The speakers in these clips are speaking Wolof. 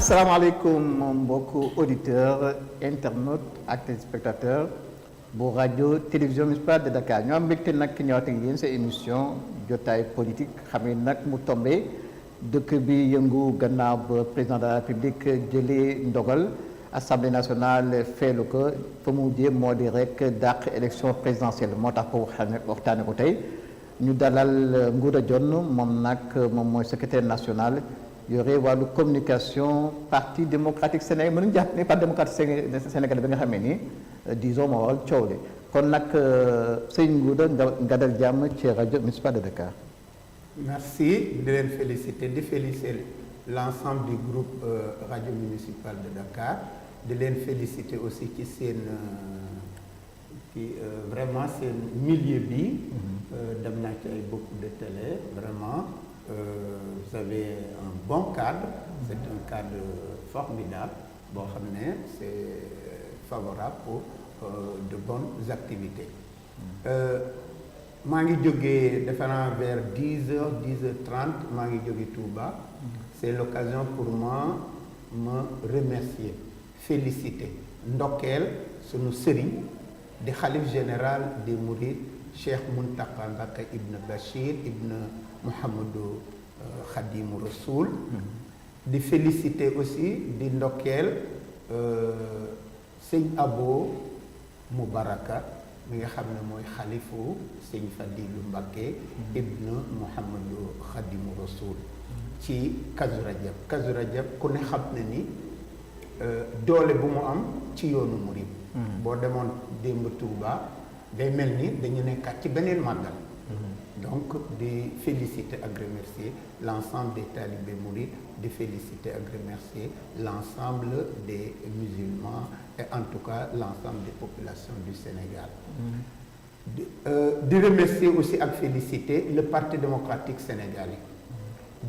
asalaamaaleykum mbokku auditeurs internautes ak téléspectateurs bu rajo télévision municipale de Dakar ñoo am mbégte nag ñëwaat ak yéen sa émission jotaay politique xam ne nag mu tombé dëkk bi yëngu gannaaw ba président de la République jëlee ndogal assemblée nationale feelu ko fa mu jëm moo di rek dàq élection présidentielle moo tax ko waxtaane ko tey ñu dalal Ngouda Dione moom nag moom mooy secrétaire national yore wàllu communication parti démocratique sénégalais mën nañu jàpp ne parti démocratique sénégalais bi nga xamee ni disons moo waral coow li kon nag sëñ Ngouda nga dal jàmm ci rajo municipal de Dakar. merci di leen féliciter l'ensemble du groupe radio municipal de Dakar di leen féliciter aussi ci seen vraiment seen milieu bi. dem naa ci ay beaucoup de télé vraiment. Vous avez un bon cadre, c'est un cadre formidable, bon, c'est favorable pour de bonnes activités. Je suis vers 10h, 10h30, je suis Touba. C'est l'occasion pour moi de me remercier, féliciter, ndokel sur nos séries de Khalif général des Mourides, Cheikh Mountakha Mbacké Ibn Bachir, Ibn Mouhamadou Khadimou Rassoul di féliciter aussi di ndokkeel sëñ Abo Moubaraka mi nga xam ne mooy xalifu sëñ Fadilu Mbacké Ibn Mouhamadou Khadimou Rassoul ci Kazu Rajab ku ne xam ne ni doole bu mu am ci yoonu murid boo demoon démb Touba day mel ni dañu nekkaat ci beneen màggal donc de féliciter et remercier l'ensemble des talibés mourides, de féliciter et remercier l'ensemble des musulmans et en tout cas l'ensemble des populations du Sénégal. De remercier aussi et féliciter le Parti démocratique sénégalais.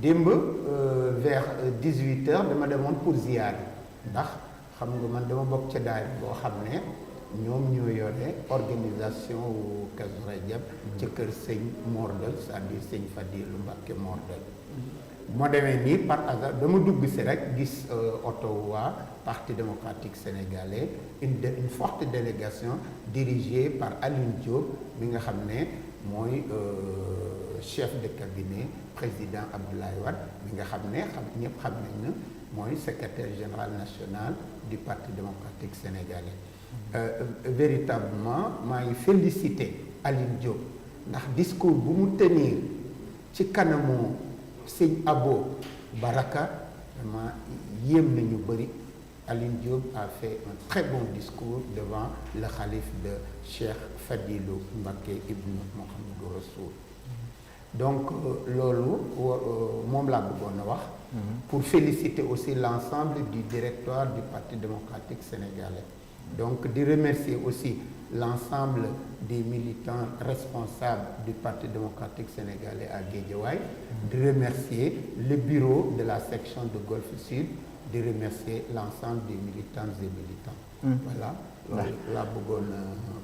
Vers 18h, je me demande pour ziar. ndax xam nga man dama bokk ci daay boo xam ne ñoom ñoo yore organisation wu Kazu Rajab ci kër sëñ Mordal c'est-à-dire sëñ Fadilu Mbacké Mordal moo demee nii par hasard dama dugg si rek gis oto waa Parti démocratique sénégalais une forte délégation dirigée par Alioune Diop mi nga xam ne mooy chef de cabinet président Abdoulaye Wade mi nga xam ne ñëpp xam nañ na mooy secrétaire général national du Parti démocratique sénégalais. Véritablement maa ngi féliciter Alioune Diop ndax discours bu mu tenir ci kanamu sëñ Abo Baraka vraiment yéem nañu bëri. Alioune Diop a fait un très bon discours devant le khalife de Cheikh Fadilou Mbacké Ibn Mouhamadou Rassoul. Donc loolu moom laa bëggoon a wax pour féliciter aussi l'ensemble du directoire du Parti démocratique sénégalais. Donc de remercier aussi l'ensemble des militants responsables du Parti démocratique sénégalais à Guédiawaye, de remercier le bureau de la section de Golfe Sud, de remercier l'ensemble des militantes et militants. Voilà, laa bëggoon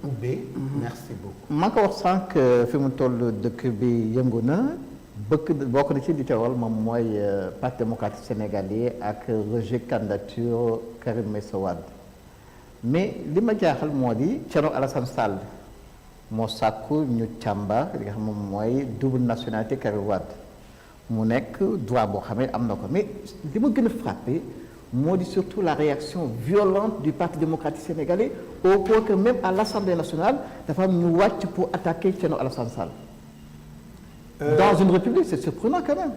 ubbee. Merci beaucoup. maa ko wax sànq fi mu toll dëkk bi yëngu na bokk na ci di teewal moom mooy Parti démocratique sénégalais ak rejet candidature Karim Meïssa Wade mais li ma jaaxal moo di Thierno Alassane Sall moo sàkku ñu càmbar li nga xam moom mooy double nationalité Karim Wade mu nekk droit boo xam ne am na ko mais li ma gën a frappé moo di surtout la réaction violente du Parti démocratique sénégalais au point que même à l'Assemblée nationale dafa am ñu wàcc pour attaquer Thierno Alassane Sall. Dans une république, c'est surprenant quand même.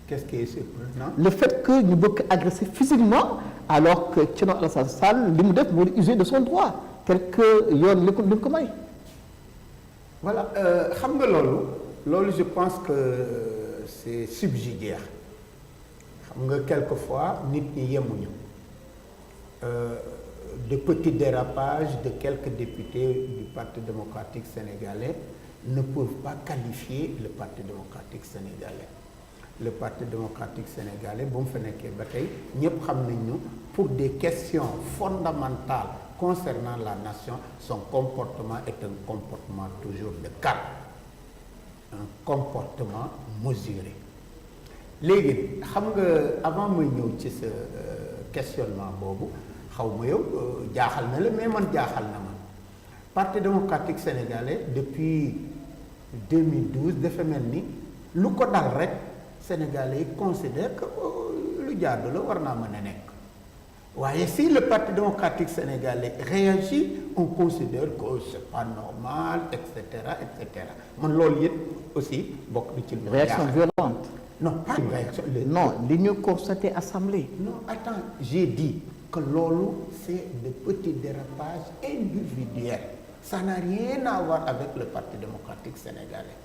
Qu'est-ce qui est surprenant? Le fait que ñu bëgg agresser physiquement alors que Thierno Alassane Sall li mu def moo di user de son droit tel que yoon li ko may. Voilà xam nga loolu je pense que c'est subsidiaire xam nga quelquefois nit ñi yemuñu de petits dérapages de quelques députés du Parti démocratique sénégalais ne peuvent pas qualifier le Parti démocratique sénégalais. Le Parti démocratique sénégalais bu mu fa nekkee ba tey ñëpp xam nañu pour des questions fondamentales concernant la nation son comportement est un comportement toujours de calme, un comportement mesuré. léegi xam nga avant may ñëw ci sa questionnement boobu xaw ma yow jaaxal na la mais man jaaxal na ma parti démocratique sénégalais depuis 2012 dafa mel ni lu ko dal rek sénégalais yi considère que lu jaadu la war naa mën a nekk waaye si le parti démocratique sénégalais réagit on considère que c'est pas normal et cetera man loolu yëpp aussi bokk na ci lu réaction violente. non pas une réaction. Non, li ñu constaté assemblée. Non, attends, j'ai dit que loolu c'est de petits dérapages individuels. Ça n'a rien à voir avec le Parti démocratique sénégalais.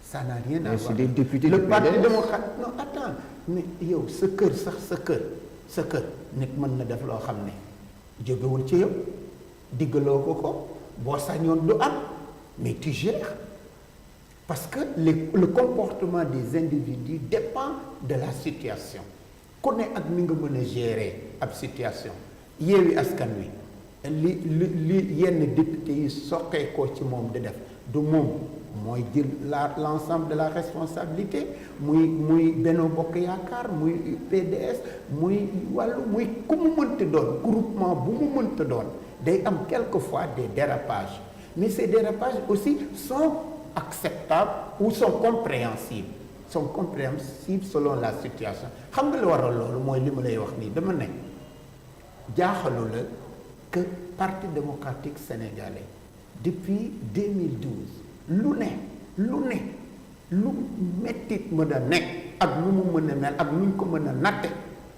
Ça n'a rien à voir. C'est des députés le du Parti PDS. démocratique. Non, attends, mais yow sa kër sax sa kër nit mën na def loo xam ne jógewul ci yow diggaloo ko boo sañoon du am mais tu gères. Parce que le comportement des individus dépend de la situation ku ne ak ni nga mën a gérer ab situation Yewwi Askan Wi li yenn député yi soqee ko ci moom di def du moom mooy jël l'ensemble de la responsabilité muy Benno Bokk Yaakaar muy PDS muy wàllu muy ku mu mënta doon groupement bu mu mënta doon day am quelquefois des dérapages mais ces dérapages aussi sont acceptables ou sont compréhensibles selon la situation xam nga lu waral loolu mooy li ma lay wax nii dama ne jaaxalu la que Parti démocratique sénégalais depuis 2012 lu mettit mën a nekk ak nu mu mën a mel ak nu ñu ko mën a natte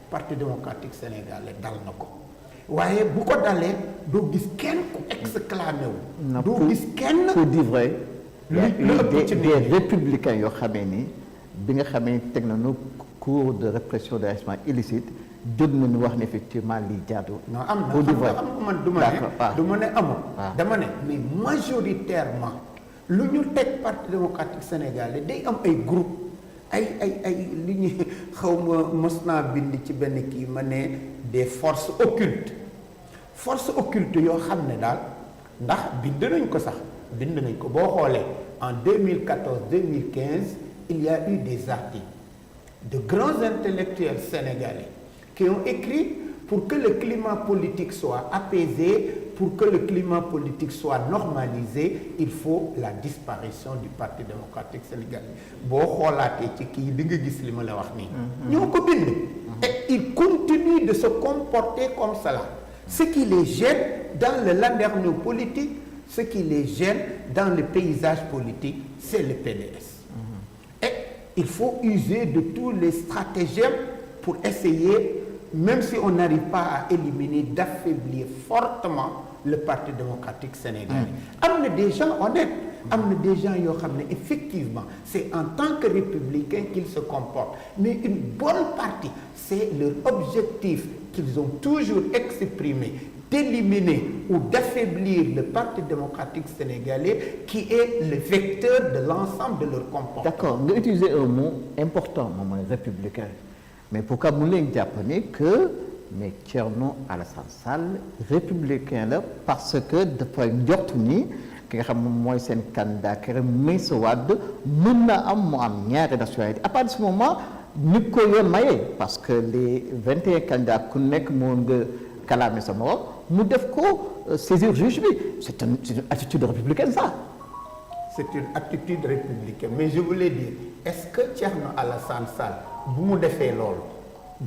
Parti démocratique sénégalais dal na ko waaye bu ko dalee doo gis kenn ku exclamé wu doo gis kenn pour dire vrai lu ëpp ci des républicains yoo xamee ni bi nga xamee teg nañu cours de répression des agissements illicites jóg nañu wax ne effectivement lii jaadu. non am na xam nga man du ma ne amul. dama ne mais majoritairement lu ñu teg Parti démocratique sénégalais day am ay groupe ay li ñuy xaw ma mos naa bind ci benn kii ma ne des forces occultes yoo xam ne daal ndax bind nañ ko sax bind nañ ko boo xoolee en 2014-2015 il y a eu des articles de grands intellectuels sénégalais qui ont écrit pour que le climat politique soit apaisé, pour que le climat politique soit normalisé, il faut la disparition du Parti démocratique sénégalais. boo xoolaatee ci kii di nga gis li ma la wax nii. ñoo ko bind. et ils continuent de se comporter comme cela. Ce qui les gêne dans le landerneau politique, ce qui les gêne dans le paysage politique, c'est le PDS. Et il faut user de tous les stratagèmes pour essayer, même si on n'arrive pas à éliminer, d'affaiblir fortement le Parti démocratique sénégalais. Am na des gens honnêtes, am na des gens yoo xam ne effectivement c'est en tant que républicain qu'ils se comportent, mais une bonne partie c'est leur objectif qu'ils ont toujours exprimé, d'éliminer ou d'affaiblir le Parti démocratique sénégalais qui est le vecteur de l'ensemble de leur comportement. D'accord, nga utiliser un mot important moom mooy républicain, mais pourquoi mu leen jàpp ne que mais Thierno Alassane Sall républicain la parce que dafa njort ni ki nga xam moom mooy seen candidat Karim Meïssa Wade mën na am mu am ñaari nationalité. À partir de ce moment ni ko yoon maye parce que les 21 candidats ku nekk moo nga kalaame sa morom mu def ko saisir juge bi. C'est une attitude républicaine ça. C'est une attitude républicaine, mais je voulais dire, est-ce que Thierno Alassane Sall bu mu defee loolu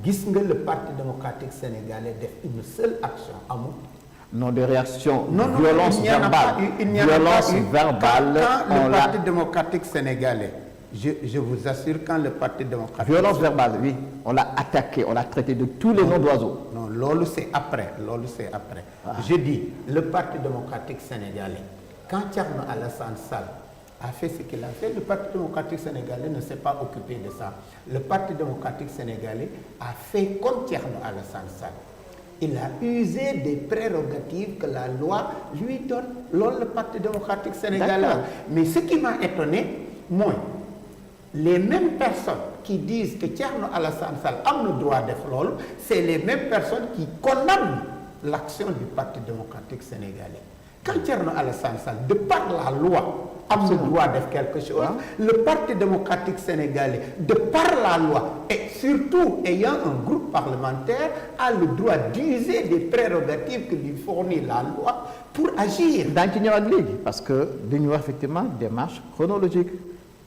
gis nga le Parti démocratique sénégalais def une seule action amul. Non, de réaction, non, violence verbale. Violence verbale. Quand le Parti démocratique sénégalais, je vous assure, quand le Parti démocratique... Violence verbale, oui. On l'a attaqué, on l'a traité de tous les noms d'oiseaux. Non, loolu c'est après. Je dis, le Parti démocratique sénégalais, quand Thierno Alassane Sall a fait ce qu'il a fait, le Parti démocratique sénégalais ne s'est pas occupé de ça. Le Parti démocratique sénégalais a fait comme Thierno Alassane Sall. Il a usé des prérogatives que la loi lui donne. Loolu le Parti démocratique sénégalais. Mais ce qui m'a étonné, moi, les mêmes personnes qui disent que Thierno Alassane Sall a le droit de faire loolu, c'est les mêmes personnes qui condamnent l'action du Parti démocratique sénégalais. Quand Thierno Alassane Sall, de par la loi, am na droit def quelque chose. Le Parti démocratique sénégalais, de par la loi et surtout ayant un groupe parlementaire, a le droit d'user des prérogatives que lui fournit la loi pour agir. daañu ci ñëwaat léegi parce que dañu wax effectivement démarche chronologique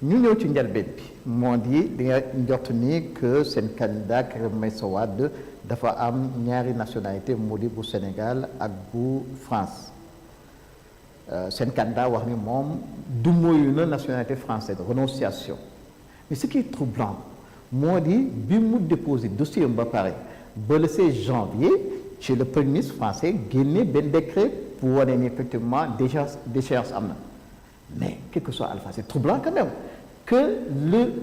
ñu ñëw ci njëlbeen bi moo di nga njort ni que seen candidat Karim Meïssa Wade dafa am ñaari nationalité moo di bu Sénégal ak bu France seen candidat wax ni moom du mooyu na nationalité française renonciation mais ce qui est troublant moo di bi mu déposé dossier ba pare ba le 16 janvier ci le premier ministre français génne benn décret pour wane ni effectivement déchéance am na mais quel que soit Alpha c'est troublant quand même que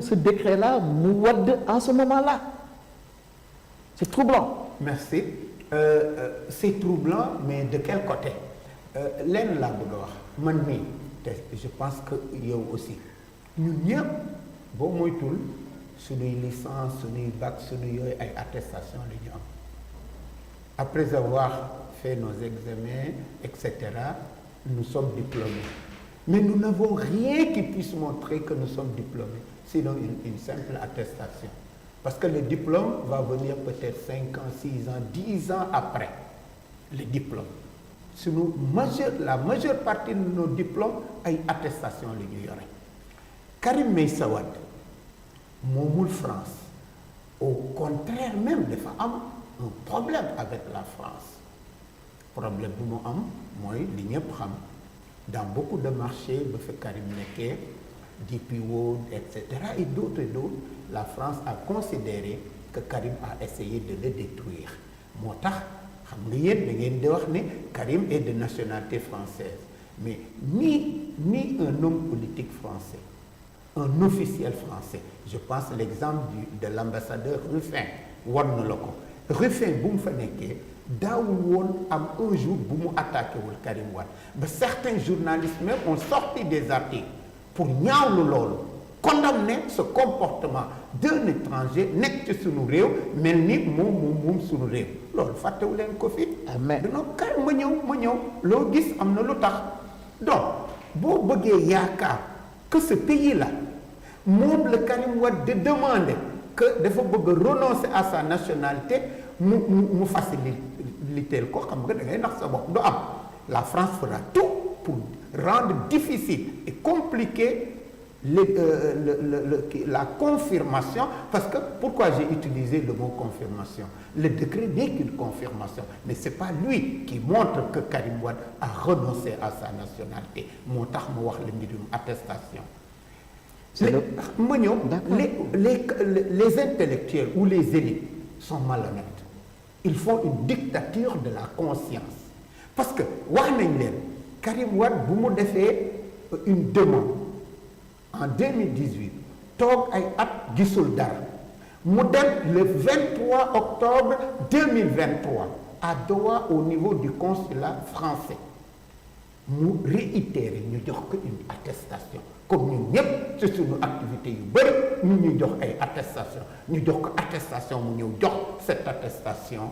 ce décret-là mu wadd en ce moment-là c'est troublant. Merci. C'est troublant mais de quel côté lenn laa bëgg a wax man mii te je pense que yow aussi ñun ñëpp boo moytul suñuy licence suñuy bac suñuy yooyu ay attestation la ñu am après avoir fait nos examens etc. nous sommes diplômés mais nous n'avons rien qui puisse montrer que nous sommes diplômés sinon une simple attestation parce que le diplôme va venir peut-être 5 ans 6 ans 10 ans après le diplôme la majeure partie de nos diplômes ay attestation la ñu yore Karim Meïssa Wade moomul France au contraire même dafa am un problème avec la France problème bu mu am mooy li ñëpp xam dans beaucoup de marchés ba fa Karim nekkee DP World etc. et d'autres la France a considéré que Karim a essayé de le détruire moo tax xam nga yéen da ngeen di wax ne Karim est de nationalité française mais ni un homme politique français un officiel français je pense l'exemple de l'ambassadeur Ruffin wan na la ko Ruffin bu mu fa nekkee daawul woon am un jour bu mu attaqué wul Karim Wade ba certains journalistes même ont sorti des articles pour ñaawlu loolu condamner ce comportement d'un étranger nekk ci sunu réew mel ni moom sunu réew loolu fàttewu leen ko fi dina kar ma ñëw loo gis am na lu tax donc boo bëggee yaakaar que ce pays là moom la Karim Wade de demander que dafa bëgg renoncer à sa nationalité mu faciliter ko xam nga da ngay nax sa bopp du am la France fera tout pour rendre difficile et compliqué la confirmation parce que pourquoi j'ai utilisé le mot confirmation le décret n'est qu'une confirmation mais c'est pas lui qui montre que Karim Wade a renoncé à sa nationalité moo tax ma wax la mbirum attestation ma ñëw les intellectuels ou les élites sont malhonnêtes ils font une dictature de la conscience parce que wax nañ leen Karim Wade bu mu defee une demande en 2018 toog ay at gisul dara mu dem le 23 octobre 2023 à Doha au niveau du consulat français mu réitérer ñu jox ko une attestation comme ñun ñëpp ci suñu activité yu bëri ñu ñuy jox ay attestation ñu jox ko attestation mu ñëw jox cette attestation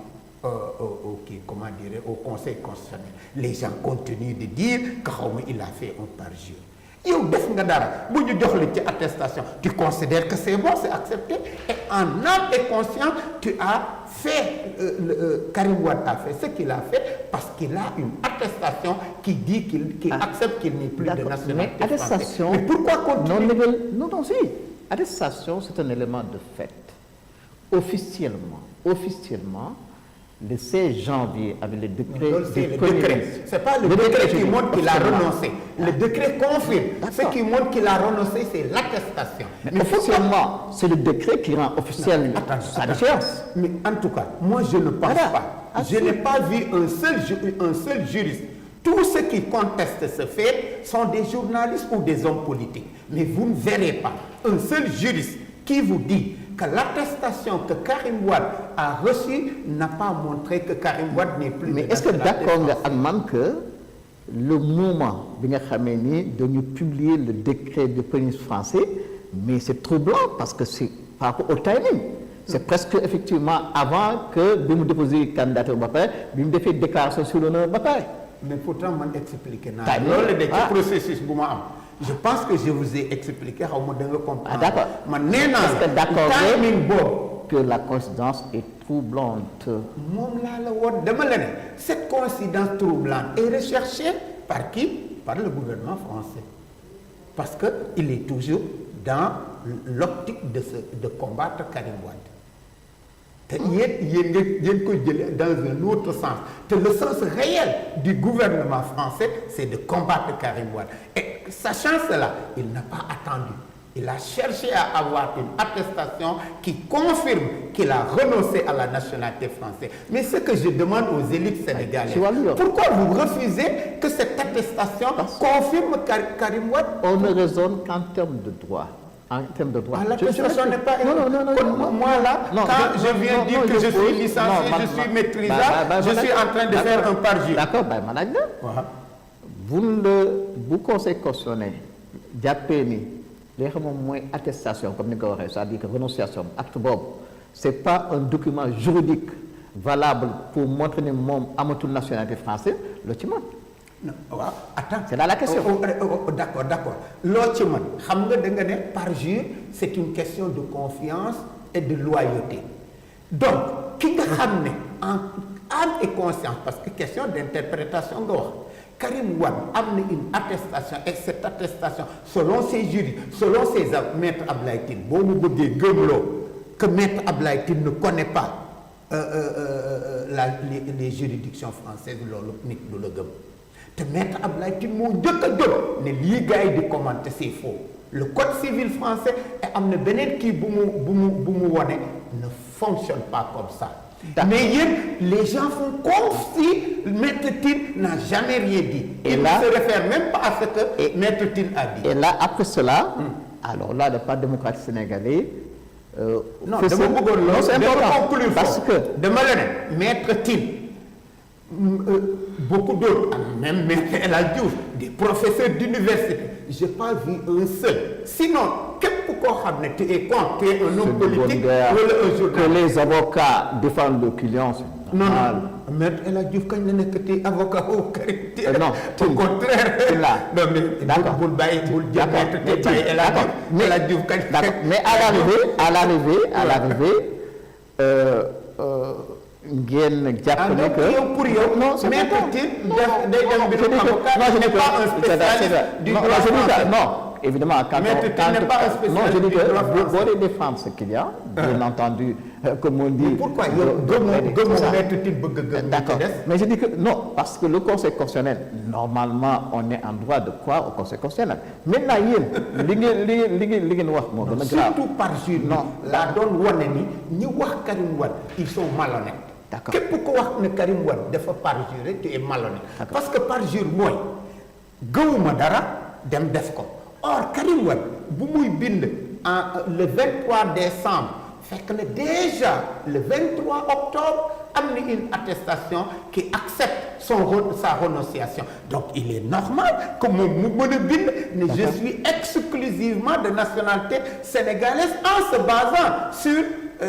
comment dire au conseil constitutionnel les gens continuent de dire que xaw ma il a fait un parjure yow def nga dara bu ñu jox la ci attestation tu considères que c'est bon c'est accepté et en âme et conscience tu as fait Karim Wade a fait ce qu'il a fait parce qu'il a une attestation qui dit qu'il accepte qu'il n'est plus de nationalité française. Mais pourquoi continuer? Non, si. Attestation, c'est un élément de fait. Officiellement, le 16 janvier, avec le décret... C'est le décret. C'est pas le décret qui montre qu'il a renoncé. Le décret confirme. Ce qui montre qu'il a renoncé, c'est l'attestation. Mais officiellement, c'est le décret qui rend officiel sa déchéance. Mais en tout cas, moi, je ne pense pas. Je n'ai pas vu un seul juriste. Tous ceux qui contestent ce fait sont des journalistes ou des hommes politiques. Mais vous ne verrez pas un seul juriste qui vous dit que l'attestation que Karim Wade a reçue n'a pas montré que Karim Wade n'est plus. Mais est-ce que d'accord nga ak man que le moment bi nga xamee ni dañu publier le décret du premier ministre français mais c'est troublant parce que c'est par rapport au timing. C'est presque effectivement avant que bi mu déposer candidature ba pare bi mu defee déclaration sur l'honneur ba pare. mais pourtant man expliqué naa loolu de ci processus bu ma am je pense que je vous ai expliqué xaw ma da nga comprendre. Ah, d'accord. man nee naa Est-ce que d'accord timing boobu. que la coïncidence est troublante. moom laa la woon dama la ne cette coïncidence troublante est recherchée par qui? Par le gouvernement français. Parce que il est toujours dans l'optique de combattre Karim Wade. te yéen koy jëlee dans un autre sens te le sens réel du gouvernement français c'est de combattre Karim Wade et sachant cela il n'a pas attendu, il a cherché à avoir une attestation qui confirme qu'il a renoncé à la nationalité française. Mais ce que je demande aux élites sénégalaises, pourquoi vous refusez que cette attestation confirme Karim Wade? On ne raisonne qu'en termes de droit. En termes de droit. L'attestation n'est pas... Non. Moi là, quand je viens dire que je suis licencié, je suis maîtrisable, je suis en train de faire un parjure. D'accord, vous conseil constitutionnel jàppee ni li nga xam moom mooy attestation comme ni nga ko waxee c'est-à-dire que renonciation acte boobu c'est pas un document juridique valable pour montrer ni moom amatul nationalité française loo ci mën. non waaw attends c'est là la question. d'accord loo ci mën xam nga da nga ne parjure c'est une question de confiance et de loyauté donc ki nga xam ne en âme et conscience parce que question d'interprétation nga wax Karim Wade am na une attestation et cette attestation selon ses jurys selon ses maître Abdoulaye Tine boo mu bëggee gëmloo que maître Abdoulaye Tine ne connaît pas les juridictions françaises loolu nit du la gëm te maître Abdoulaye Tine moo njëkk a jóg ne lii gars yi di commenter c'est faux le code civil français et am na beneen kii bu mu wone ne fonctionne pas comme ça. Mais les gens font comme si Maître Tine n'a jamais rien dit. Il ne se réfère même pas à ce que Maître Tine a dit. Et là, après cela, alors là, le Parti démocratique sénégalais... non, c'est important. Parce que... Demain, Maître Tine, beaucoup d'autres, même Maître El Hadji Diouf, des professeurs d'université, je n'ai pas vu un seul. Sinon, tu es contre, tu es un homme politique ou un journaliste. Que les avocats défendent le client, c'est normal. Non, Maître El Hadji Diouf, quand il n'est pas avocat au caractère, non, au contraire. Non, mais d'accord. Mais à l'arrivée, ngeen jàpp ne que pour yow non c'est Maître Tine day dem bi avocat n'est pas un spécialiste du droit français. Non, évidemment quand non je dis que vous allez défendre ce qu'il y a bien entendu comme on dit. Pourquoi yow gëmoo Maître Tine bëgg gëm. D'accord, mais je dis que non parce que le conseil constitutionnel normalement on est en droit de croire au conseil constitutionnel maintenant yéen li ngeen wax moo gën a grave surtout parjure non laa doon wane ni ñi wax Karim Wade ils sont malhonnêtes. D'accord. Képp ko wax ne Karim Wade dafa parjure tu es malhonnête. Parce que parjure mooy gëwuma dara dem def ko or Karim Wade bu muy bind le 23 décembre fekk na déjà le 23 octobre am na une attestation qui accepte sa renonciation donc il est normal que moom mu mën a bind ne je suis exclusivement de nationalité sénégalaise en se basant sur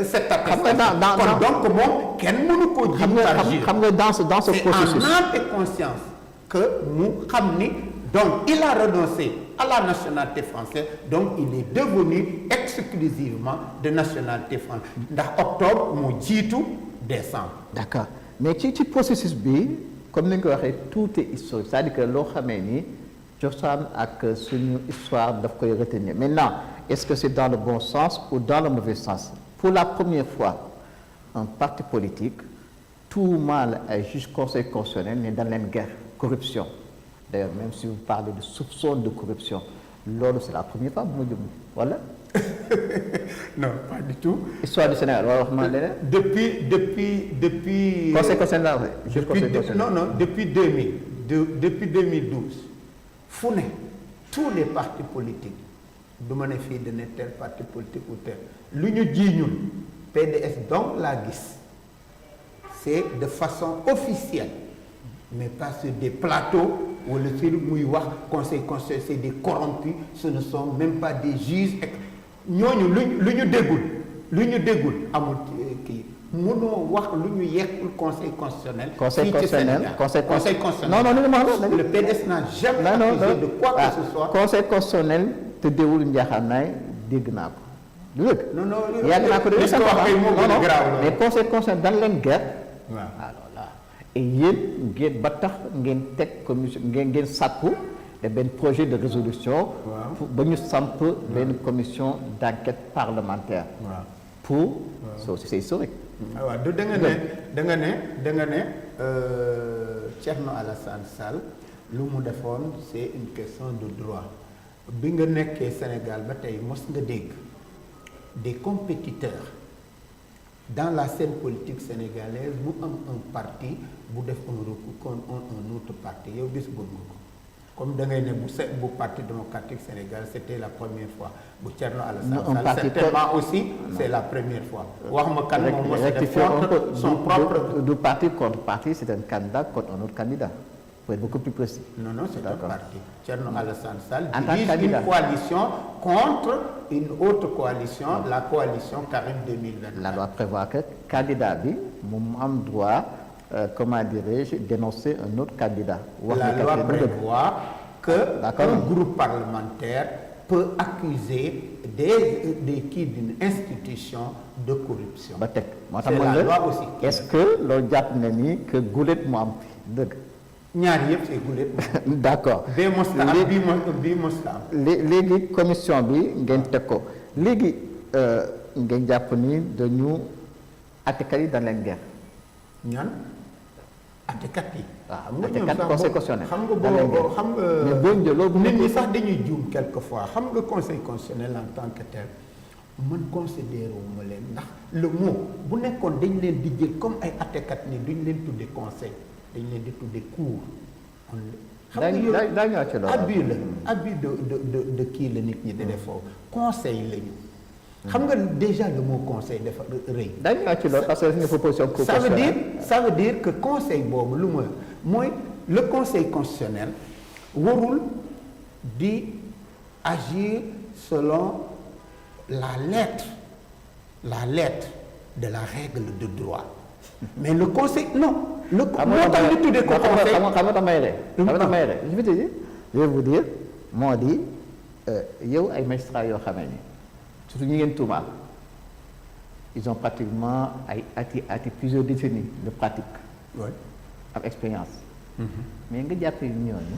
cette attestation. Donc moom kenn mënu ko ji parjure. Xam nga dans ce processus c'est en âme et conscience que mu xam ni donc il a renoncé à la nationalité française donc il est devenu exclusivement de nationalité française ndax octobre moo jiitu décembre. D'accord, mais ci processus bi comme ni nga ko waxee tout est historique c'est-à-dire que loo xamee ni cosaan ak suñu histoire daf koy retenir maintenant est-ce que c'est dans le bon sens ou dans le mauvais sens? Pour la première fois un parti politique tout mal ay juge conseil constitutionnel ne dañ leen guerre corruption. D'ailleurs, même si vous parlez de soupçon de corruption, loolu c'est la première fois bu ma jëm wala. Non, pas du tout. Histoire du Sénégal wala wax ma leneen. Depuis. Conseil constitutionnel non, depuis 2000. Depuis 2012. fu ne tous les partis politiques du ma ne fii de ne tel parti politique ou tel lu ñu ji ñun PDS donc laa gis c'est de façon officielle. Mais pas sur des plateaux où le film muy wax conseil constitutionnel c'est des corrompus ce ne sont même pas des juges ñooñu lu ñu déggul amul kii mënoo wax lu ñu yekkul conseil constitutionnel. conseil constitutionnel conseil constitutionnel. non le PDS n'a jamais accusé de quoi que ce soit. conseil constitutionnel te déwul njaaxaanaay dégg naa ko. du dëgg. non yàgg naa ko dégg sax mais conseil constitutionnel dañ leen guerre. waaw alors là et yéen ngeen ba tax ngeen teg commission ngeen sàkku te benn projet de résolution. waaw ba ñu samp benn commission d'enquête parlementaire. waaw pour. c'est historique. waaw du da nga ne Thierno Alassane Sall lu mu defoon c'est une question de droit bi nga nekkee Sénégal ba tey mos nga dégg des compétiteurs dans la scène politique sénégalaise mu am un parti bu def un recours contre un autre parti yow gis nga ko comme da ngay ne bu parti démocratique Sénégal c'était la première fois bu Thierno Alassane Sall certainement aussi c'est la première fois wax ma kan moom moo def contre son propre du parti contre parti c'est un candidat contre un autre candidat pour être beaucoup plus précis. Non, c'est un parti. Thierno Alassane Sall dirige une coalition contre une autre coalition, la coalition Karim 2024. La loi prévoit que candidat bi moom am droit comment dirais-je dénoncer un autre candidat. La loi prévoit que un groupe parlementaire peut accuser d'une institution de corruption. ba teg moo tax c'est la loi aussi. est-ce que loolu jàpp na ni que gulet mu am fi dëgg. ñaar yëpp c'est gulet. d'accord bee mosta am bii mosta am. léegi commission bi ngeen teg ko léegi ngeen jàpp ni dañu àttekat yi dañ leen guerre. ñan àttekat yi. waaw àttekat conseil constitutionnel. xam nga boo xam nga. mais boo jëloo bu nit ñi sax dañuy juum quelquefois xam nga conseil constitutionnel en tant que tel man considéré wu ma leen ndax le mot bu nekkoon dañ leen di jël comme ay àttekat ni duñ leen tuddee conseil dañ leen di tuddee cour. xam nga yow abus de kii la nit ñi di def foofu conseil lañu. xam nga déjà le mot conseil dafa rëy. daañu ñëwaat ci loolu parce que suñu proposition. ça veut dire que conseil boobu lu mooy le conseil constitutionnel warul di agir selon la lettre de la règle de droit mais le conseil non. moo tax ñu tuddee ko conseil xam nga damay rey. je vais vous dire moo di yow ay magistrats yoo xamee ni surtout ñi ngeen tuumaal ils ont pratiquement ay ati plusieurs décennies de pratique. oui am expérience. mais nga jàpp ni ñooñu.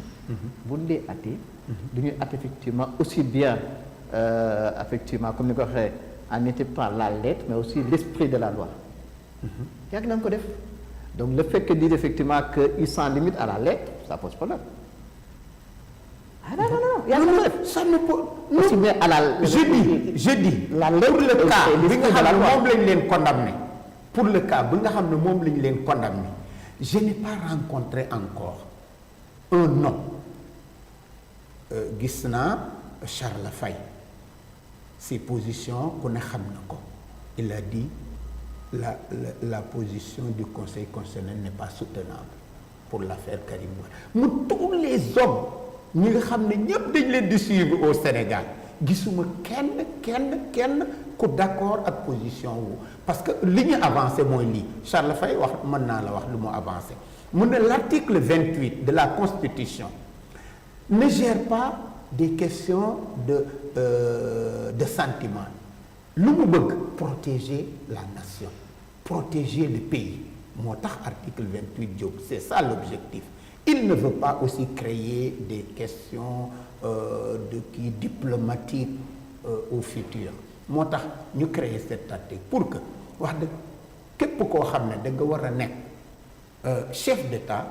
bu ñu dee ati. du ñu ati effectivement aussi bien effectivement comme ni ko waxee en interprétant la lettre mais aussi l'esprit de la loi. yàgg nañ ko def. donc le fait que dire effectivement qu'ils s'en limitent à la lettre ça pose problème. non ça ne peut aussi bien à la. je dis la lettre pour le cas bi nga xam ne moom lañ leen condamné pour le cas bi nga xam ne moom lañ leen condamné je n'ai pas rencontré encore un nom gis naa Charles Faye ses positions ku ne xam na ko il a dit la position du conseil constitutionnel n'est pas soutenable pour l'affaire Karim Wade mu tous les hommes ñi nga xam ne ñëpp dañ leen di suivre au Sénégal gisuma kenn ku d'accord ak position wu parce que li ñu avancé mooy lii Charles Faye wax mën naa la wax lu mu avancé mu ne l'article 28 de la Constitution ne gère pas des questions de sentiment lu mu bëgg protéger la nation protéger le pays moo tax article 28 jóg c'est ça l'objectif. Il ne veut pas aussi créer des questions diplomatiques au futur moo tax ñu créer cet article pour que wax dëgg képp koo xam ne da nga war a nekk chef d'État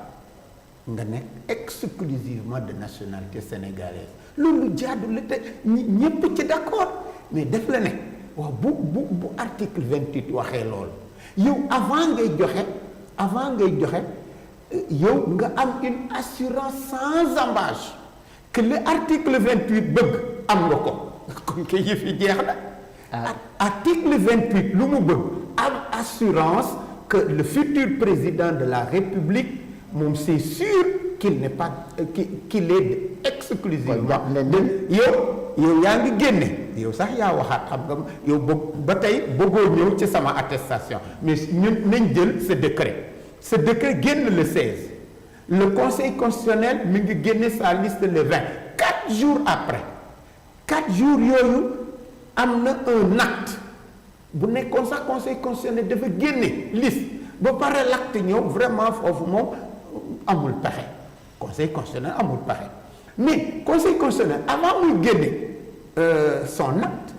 nga nekk exclusivement de nationalité sénégalaise loolu jaadu la te ñépp ci d'accord mais def la ne waaw bu article 28 waxee loolu yow avant ngay joxe yow nga am une assurance sans ambages que le article 28 bëgg am nga ko kon kay yëf yi jeex na. article 28 lu mu bëgg am assurance que le futur président de la République moom c'est sûr qu'il n'est pas qu'il est exclusivement yow yaa ngi génne yow sax yaa waxaat xam nga yow ba tey bëggoo ñëw ci sama attestation mais ñun nañ jël ce décret génn le 16 le conseil constitutionnel mi ngi génne sa liste le 20 4 jours après 4 jours yooyu am na un acte bu nekkoon sax conseil constitutionnel dafa génne liste ba pare l'acte ñëw vraiment foofu moom amul pexe conseil constitutionnel amul pexe mais conseil constitutionnel avant muy génne son acte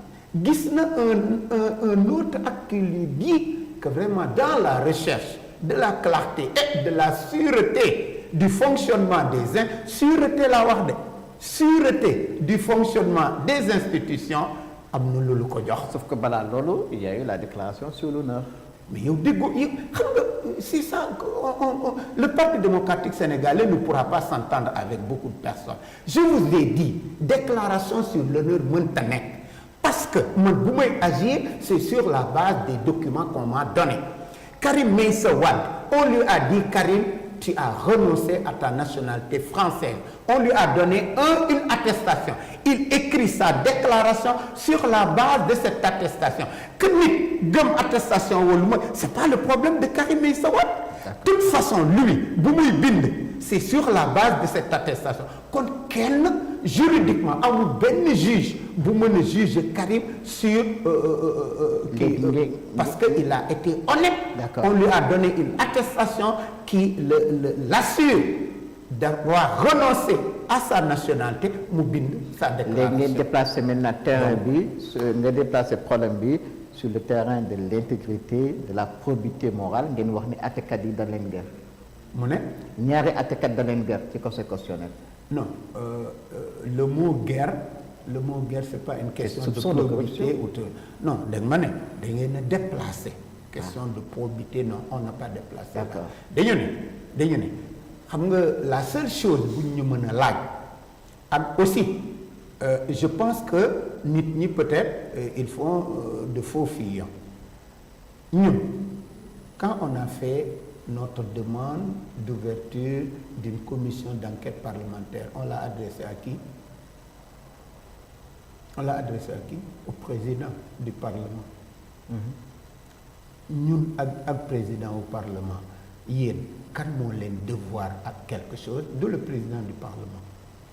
gis na un autre acte qui lui dit que vraiment dans la recherche de la clarté et de la sûreté du fonctionnement des sûreté la wax de sûreté du fonctionnement des institutions am na loolu ko jox. Sauf que balaa loolu il y a eu la déclaration sur l'honneur. Mais yow déggoo yow xam nga c'est ça le Parti démocratique sénégalais ne pourra pas s'entendre avec beaucoup de personnes. Je vous ai dit déclaration sur l'honneur mënta nekk parce que man bu may agir c'est sur la base des documents qu'on m'a donnés. Karim Meïssa Wade, on lui a dit Karim, tu as renoncé à ta nationalité française. On lui a donné une attestation. Il écrit sa déclaration sur la base de cette attestation. Que nit gëm attestation wala mooy c'est pas le problème de Karim Meïssa Wade. De toute façon lui bu muy bind c'est sur la base de cette attestation kon kenn juridiquement amul benn juge bu mën a juger Karim sur parce que il a été honnête. On lui a donné une attestation qui l'assure d'avoir renoncé à sa nationalité mu bind sa déclaration. léegi ngeen déplacer maintenant terrain bi nga déplacer problème bi sur le terrain de l'intégrité de la probité morale ngeen wax ni àttekat yi da leen ger. mu ne. ñaari àttekat da leen ger ci conseil constitutionnel. Non, le mot guerre c'est pas une question de probité ou de non da ma ne da ngeen a déplacer question de probité non on n'a pas déplacé. D'accord. dañu ne xam nga la seule chose bu ñu mën a laaj ak aussi je pense que nit ñi peut-être ils font de faux fuyants ñun quand on a fait notre demande d'ouverture d'une commission d'enquête parlementaire on l'a adressé à qui? On l'a adressé à qui? Au président du Parlement. ñun ak président au Parlement yéen kan moo leen devoir ak quelque chose de le président du Parlement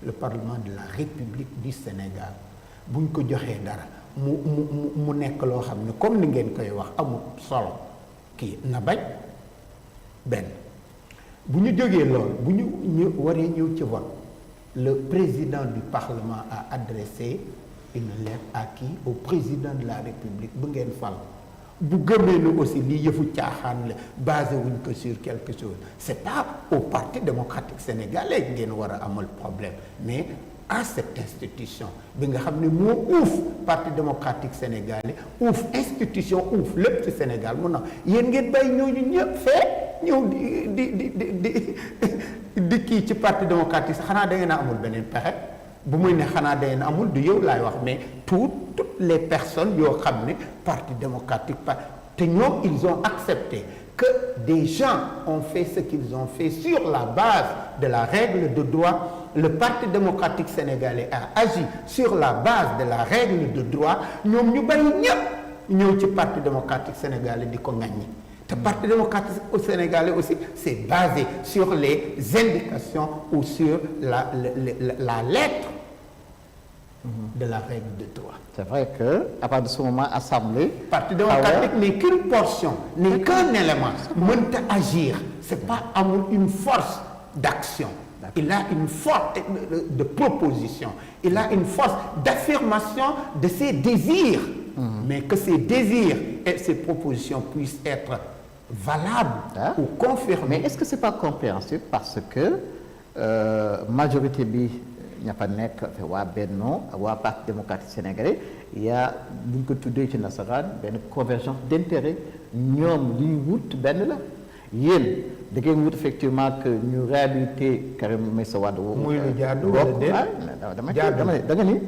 le Parlement de la République du Sénégal buñ ko joxee dara mu nekk loo xam ne comme ni ngeen koy wax amul solo kii na bañ benn bu ñu jógee lool bu ñu waree ñëw ci vote le président du Parlement a adressé une lettre à qui? Au président de la République bu ngeen fal bu gëmee ne aussi lii yëfu caaxaan la basé wuñ ko sur quelque chose c'est pas au Parti démocratique sénégalais ngeen war a amal problème mais à cette institution bi nga xam ne moo uuf Parti démocratique sénégalais uuf institution uuf lépp ci Sénégal mun na yéen ngeen bàyyi ñooñu ñëpp fee ñëw di kii ci Parti démocratique xanaa da ngeen a amul beneen pexe bu muy ne xanaa da ngeen amul du yow laay wax mais toutes les personnes yoo xam ne Parti démocratique te ñoom ils ont accepté que des gens ont fait ce qu'ils ont fait sur la base de la règle de droit. Le Parti démocratique sénégalais a agi sur la base de la règle de droit ñoom ñu bari ñëpp ñëw ci Parti démocratique sénégalais di ko ŋaññi te Parti démocratique sénégalais aussi c'est basé sur les indications ou sur la lettre de la règle de droit. C'est vrai que à partir de ce moment assemblée. Parti démocratique n'est qu'une portion, n'est qu'un élément. Mënta agir, c'est pas amul une force d'action. Il a une force de proposition. Il a une force d'affirmation de ses désirs. Mais que ces désirs et ces propositions puissent être valables ou confirmées. Mais est-ce que c'est pas compréhensible parce que majorité bi ña fa nekk waa Benno waa Parti démocratique sénégalais il y a bu ñu ko tuddee ci nasaraan benn convergence d'intérêt ñoom li ñu wut benn la yéen da ngeen wut effectivement que ñu réhabiliter Karim Meïssa Wade. muy lu jaadu wala déet dama da nga ni.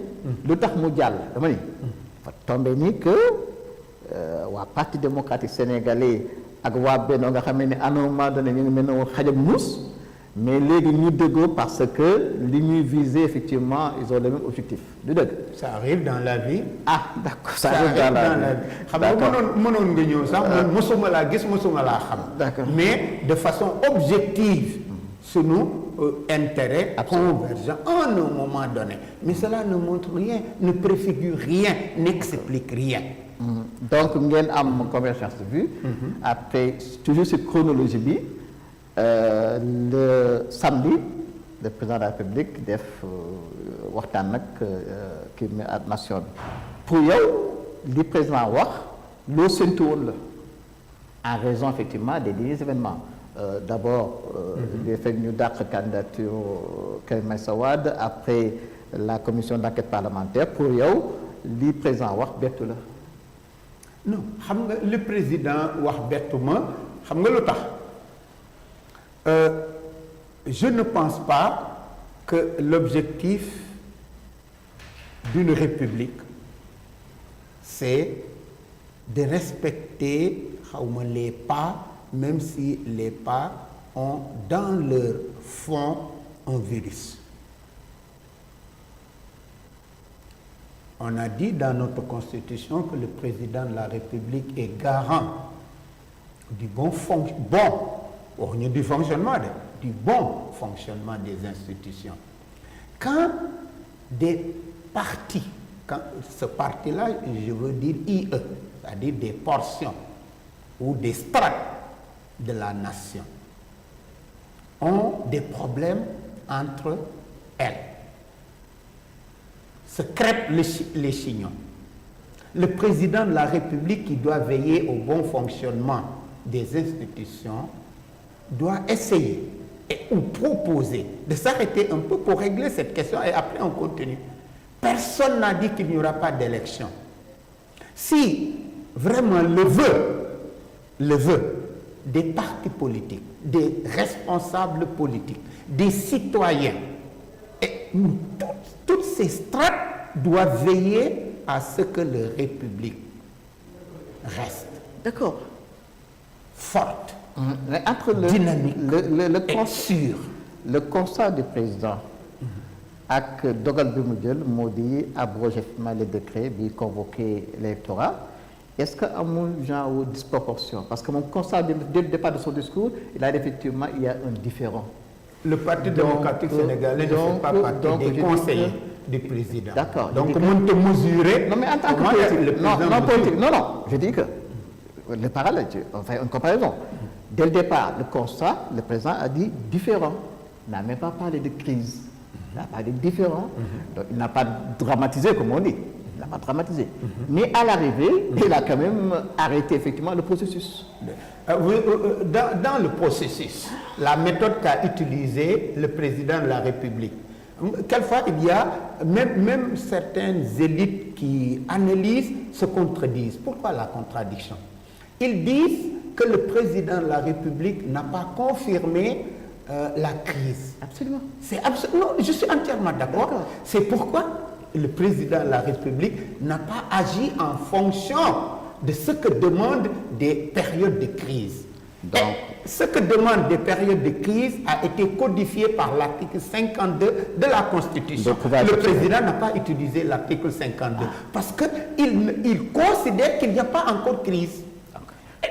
lu tax mu jàll dama ni. fa tombé ni que waa Parti démocratique sénégalais ak waa Benno nga xam ne à un moment donné ñu ngi mel ne xajam muus mais les ñu déggoo parce que li ñuy viser effectivement ils ont le même objectif du dëgg. ça arrive dans la vie. ah d'accord ça arrive dans la vie. xam nga mënoon nga ñëw sax man mosuma laa gis mosuma laa xam. D'accord. mais de façon objective sunu intérêt convergent à un moment donné mais cela ne montre rien ne préfigure rien n'explique rien. donc ngeen am convergence de vue. Après toujours cette chronologie bi le samedi le président de la République def waxtaan nag kii nation bi pour yow li président wax loo séntu woon la en raison effectivement des derniers événements. D'abord le fait ñu dàq candidature Karim Meïssa Wade après la commission d'enquête parlementaire pour yow li président wax bettu la. non xam nga le président wax bettu ma xam nga lu tax je ne pense pas que l'objectif d'une république c'est de respecter xawma les pas même si les pas ont dans leur fond un virus. On a dit dans notre constitution que le président de la République est garant du bon fonctionnement des institutions. Quand des partis, quand ce parti-là, je veux dire IE, c'est-à-dire des portions ou des strates de la nation, ont des problèmes entre elles, se crêpent les chignons. Le président de la République qui doit veiller au bon fonctionnement des institutions doit essayer ou proposer de s'arrêter un peu pour régler cette question et après on continue. Personne n'a dit qu'il n'y aura pas d'élection. Si vraiment le vœu des partis politiques, des responsables politiques, des citoyens, et toutes ces strates doivent veiller à ce que la République reste. D'accord. Forte, entre dynamique et sûre. Le constat du président ak dogal bi mu jël moo di abroger les décrets bi convoqué l'électorat. Est-ce que amul genre disproportion parce que mon constat dès le départ de son discours il a effectivement il y a un différend. Le Parti démocratique sénégalais ne fait pas partie des conseillers du président. D'accord. Donc on peut mesurer. Non mais en tant que politique, non, je dis que le parallèle, on fait une comparaison. Dès le départ, le constat, le président a dit différent. Il n'a même pas parlé de crise. Il n'a pas parlé de différent. Donc il n'a pas dramatisé comme on dit. Il n'a pas dramatisé. Mais à l'arrivée, il a quand même arrêté effectivement le processus. Dans le processus, la méthode qu'a utilisée le président de la République, quelquefois il y a même certaines élites qui analysent se contredisent. Pourquoi la contradiction? Ils disent que le président de la République n'a pas confirmé la crise. Absolument. Non, je suis entièrement d'accord. C'est pourquoi le président de la République n'a pas agi en fonction de ce que demandent des périodes de crise. Donc, ce que demandent des périodes de crise a été codifié par l'article 52 de la Constitution. Le président n'a pas utilisé l'article 52 parce qu'il considère qu'il n'y a pas encore crise.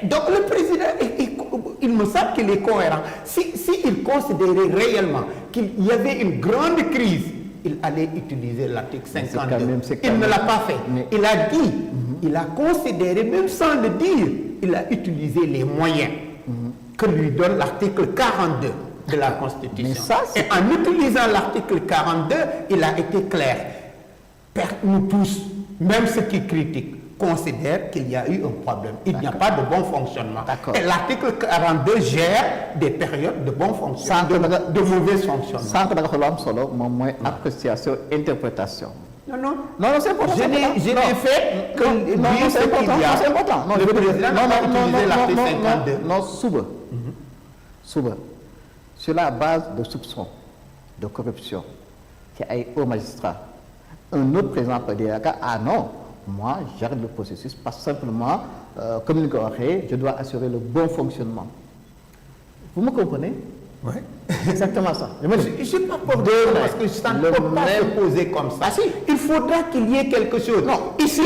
Donc le président, il me semble qu'il est cohérent. S'il considérait réellement qu'il y avait une grande crise, il allait utiliser l'article 52. Il ne l'a pas fait. Il a dit, il a considéré, même sans le dire, il a utilisé les moyens que lui donne l'article 42 de la Constitution. Et en utilisant l'article 42, il a été clair. Nous tous, même ceux qui critiquent, considèrent qu'il y a eu un problème. Il n'y a pas de bon fonctionnement. Et l'article 42 gère des périodes de bon fonctionnement, de mauvais fonctionnement. Sans que nous appréciation, interprétation. Non, c'est important. Je n'ai fait que dire ce qu'il y a. C'est important. Le président n'a pas utilisé l'article 52. Non, souvent, sur la base de soupçons de corruption, qui est au magistrat, un autre président peut dire, ah non, moi, j'arrête le processus parce que simplement, comme je dois assurer le bon fonctionnement. Vous me comprenez? Ouais. Exactement ça. Je me dis. Je n'ai pas peur de ça parce que ça ne peut pas se poser comme ça. Ah, si. Il faudra qu'il y ait quelque chose. Non, ici,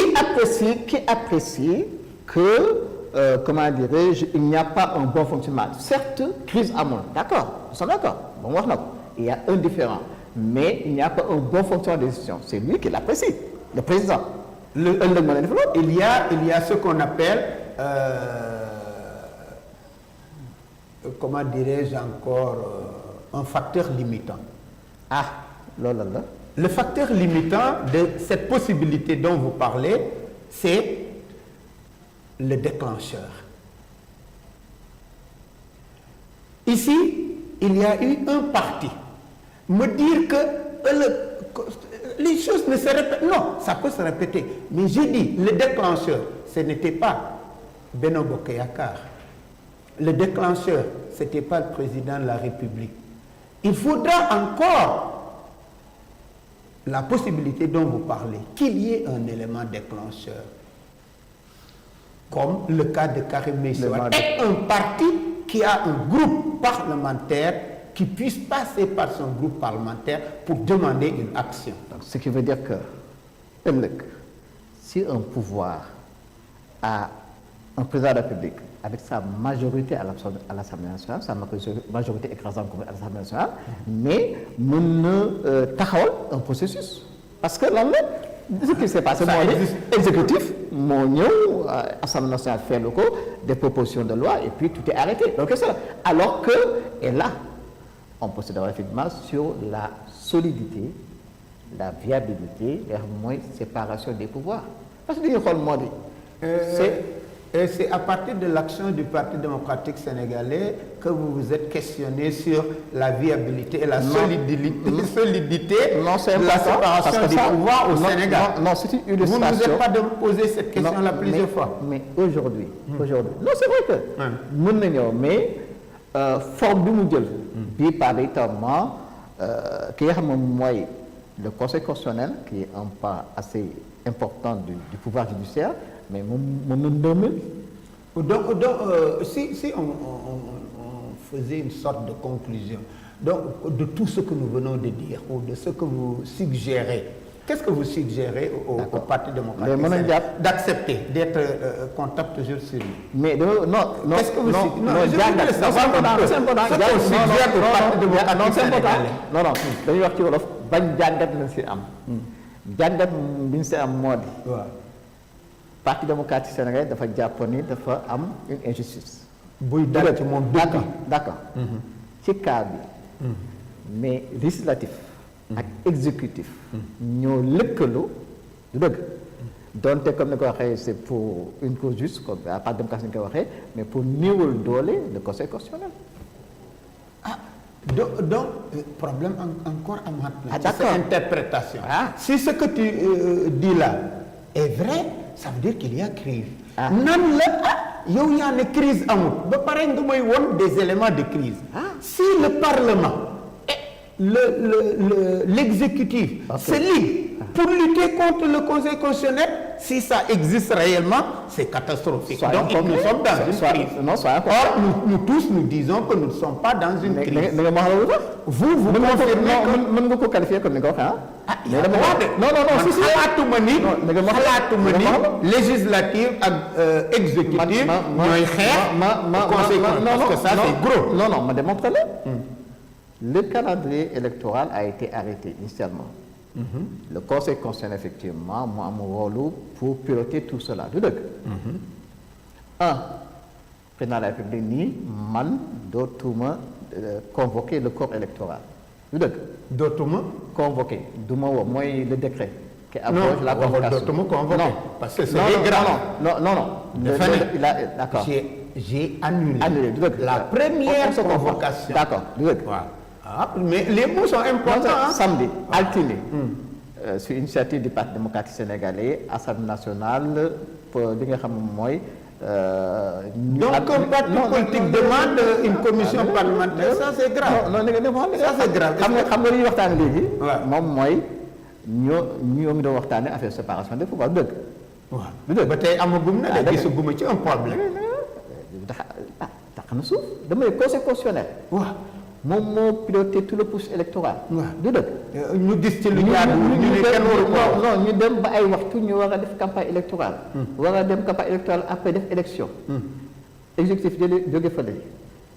qui apprécie que, comment dirais-je, il n'y a pas un bon fonctionnement. Certes, crise à mon, d'accord, nous sommes d'accord. Bon, il y a un différent. Mais il n'y a pas un bon fonctionnement des institutions. C'est lui qui l'apprécie, le président. Il y a ce qu'on appelle, comment dirais-je encore, un facteur limitant. Ah, là. Le facteur limitant de cette possibilité dont vous parlez, c'est le déclencheur. Ici, il y a eu un parti. Me dire que les choses ne se répètent. Non, ça peut se répéter. Mais j'ai dit, le déclencheur, ce n'était pas Benno Bokk Yakaar. Le déclencheur, ce n'était pas le président de la République. Il faudra encore la possibilité dont vous parlez, qu'il y ait un élément déclencheur. Comme le cas de Karim Meïssa Wade. Et un parti qui a un groupe parlementaire qui puisse passer par son groupe parlementaire pour demander une action. Donc, ce qui veut dire que, si un pouvoir a un président de la République avec sa majorité à l'Assemblée nationale, sa majorité écrasante à l'Assemblée nationale, mais nous taxawal un processus. Parce que là, ce qui s'est passé, l'exécutif, l'Assemblée nationale fait le coup, des propositions de loi, et puis tout est arrêté. Donc, c'est ça. Alors que, et là, on procèdera effectivement sur la solidité, la viabilité, la séparation des pouvoirs. Parce que c'est à partir de l'action du Parti démocratique sénégalais que vous vous êtes questionné sur la viabilité et la solidité de la séparation des pouvoirs au Sénégal. Non, c'est une illustration. Vous ne vous êtes pas posé cette question-là plusieurs fois. Mais aujourd'hui, non, c'est vrai que nous n'avons mais forme du modèle, puis par notamment qui est le Conseil constitutionnel, qui est un pas assez important du pouvoir judiciaire, mais si on faisait une sorte de conclusion donc, de tout ce que nous venons de dire ou de ce que vous suggérez, qu'est-ce que vous suggérez au Parti démocratique d'accepter, d'être comptable toujours sur lui? Mais non, qu'est-ce que vous suggérez? C'est important. Parti démocratique sénégalais dafa japonais dafa am une injustice. D'accord. Ci cas bi mais législatif ak exécutif ñoo lëkkaloo du dëgg donte comme ni ko waxee c'est pour une cause juste comme à part démocratie ni ko waxee mais pour néewal doole le Conseil constitutionnel. Donc problème encore amaat na. D'accord. Interprétation. Si ce que tu dis là est vrai, ça veut dire qu'il y a crise. Nan la yow yaa ne crise amul ba pare nga may won des éléments de crise. Si le Parlement et l'exécutif se liguent pour lutter contre le Conseil constitutionnel, si ça existe réellement, c'est catastrophique. Donc nous sommes dans une crise. Or, nous tous, nous disons que nous ne sommes pas dans une crise. Vous confirmez que... Vous qualifier comme non, législative et exécutive, parce que ça c'est gros. Non, me démontrez-le. Le calendrier électoral a été arrêté initialement. Le Conseil constitutionnel, effectivement, a un rôle pour piloter tout cela. Président de la République ni man d'autres convoquer le corps électoral. D'autres convoquer. Moi, le décret qui abroge la convocation. Non, parce que c'est grave. Non. D'accord. J'ai annulé la première convocation. D'accord. Mais les mots sont importants. Samedi, altiné, sur l'initiative du Parti démocratique sénégalais, Assemblée nationale, pour dire que donc un parti politique demande une commission parlementaire, ça c'est grave. Ça c'est grave. Nous avons waxtaane affaire séparation des pouvoirs dëgg. Waaw ba tey amagum na de gisaguma ci un problème. Tax na suuf damay Conseil constitutionnel. Waaw moom moo piloté tout le processus électoral. waaw du dëgg. ñu gis ci lu jaadu ñu ne kenn waru ko non ñu dem ba ay waxtu ñu war a def campagne électorale. war a dem campagne électorale après def élection. exécutif jóge fële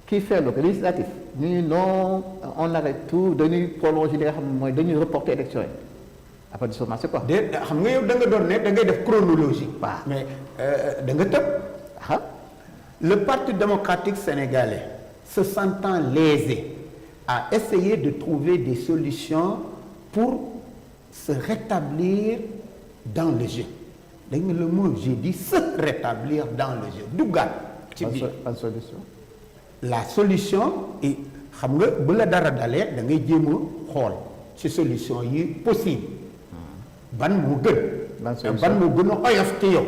kii feelu ko législatif ñu ni non on arrête tout dañuy prolonger li nga xam ne mooy dañuy reporter élection yi après de commencer quoi. de xam nga yow da nga doon ne da ngay def chronologie. waaw mais da nga tëb. ah. Le Parti démocratique sénégalais, se sentant lésé, a essayé de trouver des solutions pour se rétablir dans le jeu. Le mot j'ai dit se rétablir dans le jeu. Dougat. Pas solution. La solution est, xam nga bu la dara dalee da ngay jéem a xool ci solution yi possible. Ban moo gën. ban moo gën a oyof ci yow.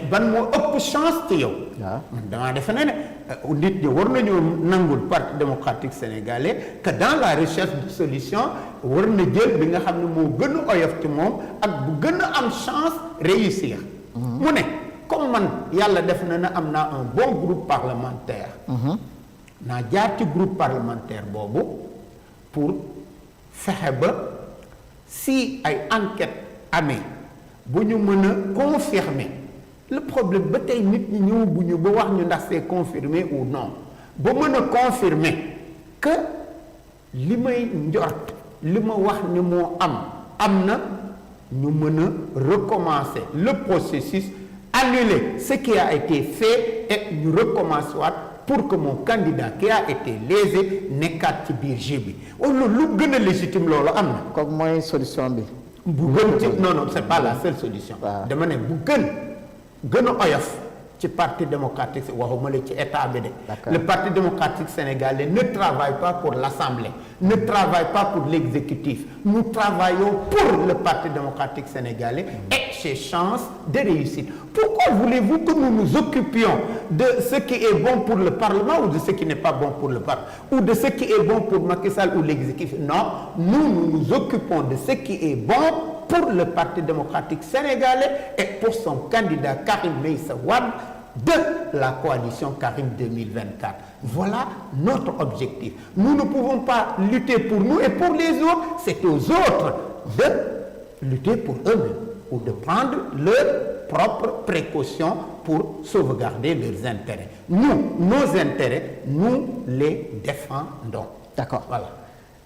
ban moo ëpp chance ci yow. waaw damaa defe ne nit ñi war nañoo nangul Parti démocratique sénégalais que dans la recherche de solution war na jël bi nga xam ne moo gën a oyof ci moom ak bu gën a am chance réussir. mu ne comme man yàlla def na ne am naa un bon groupe parlementaire. naa jaar ci groupe parlementaire boobu pour fexe ba si ay enquête amee bu ñu mën a confirmer le problème ba tey nit ñi ñëw bu ñu ba wax ñu ndax c'est confirmé ou non ba mën a confirmer que li may njort li ma wax ni moo am na ñu mën a recommencer le processus annuler ce qui a été fait et ñu recommencer waat pour que mon candidat qui a été lésé nekkaat ci biir jeu bi wala lu gën a légitime loolu am na. kooku mooy solution bi. bu gën ci non c'est pas la seule solution. dama ne bu gën a oyof ci Parti démocratique waxuma la ci état bi de. Le Parti démocratique sénégalais ne travaille pas pour l'Assemblée, ne travaille pas pour l'exécutif. Nous travaillons pour le Parti démocratique sénégalais et ses chances de réussite. Pourquoi voulez-vous que nous nous occupions de ce qui est bon pour le Parlement ou de ce qui n'est pas bon pour le Parlement ou de ce qui est bon pour Macky Sall ou l'exécutif? Non, nous nous occupons de ce qui est bon pour le Parti démocratique sénégalais et pour son candidat Karim Meïssa Wade de la coalition Karim 2024. Voilà notre objectif. Nous ne pouvons pas lutter pour nous et pour les autres. C'est aux autres de lutter pour eux-mêmes ou de prendre leurs propres précautions pour sauvegarder leurs intérêts. Nous, nos intérêts, nous les défendons. D'accord. Voilà.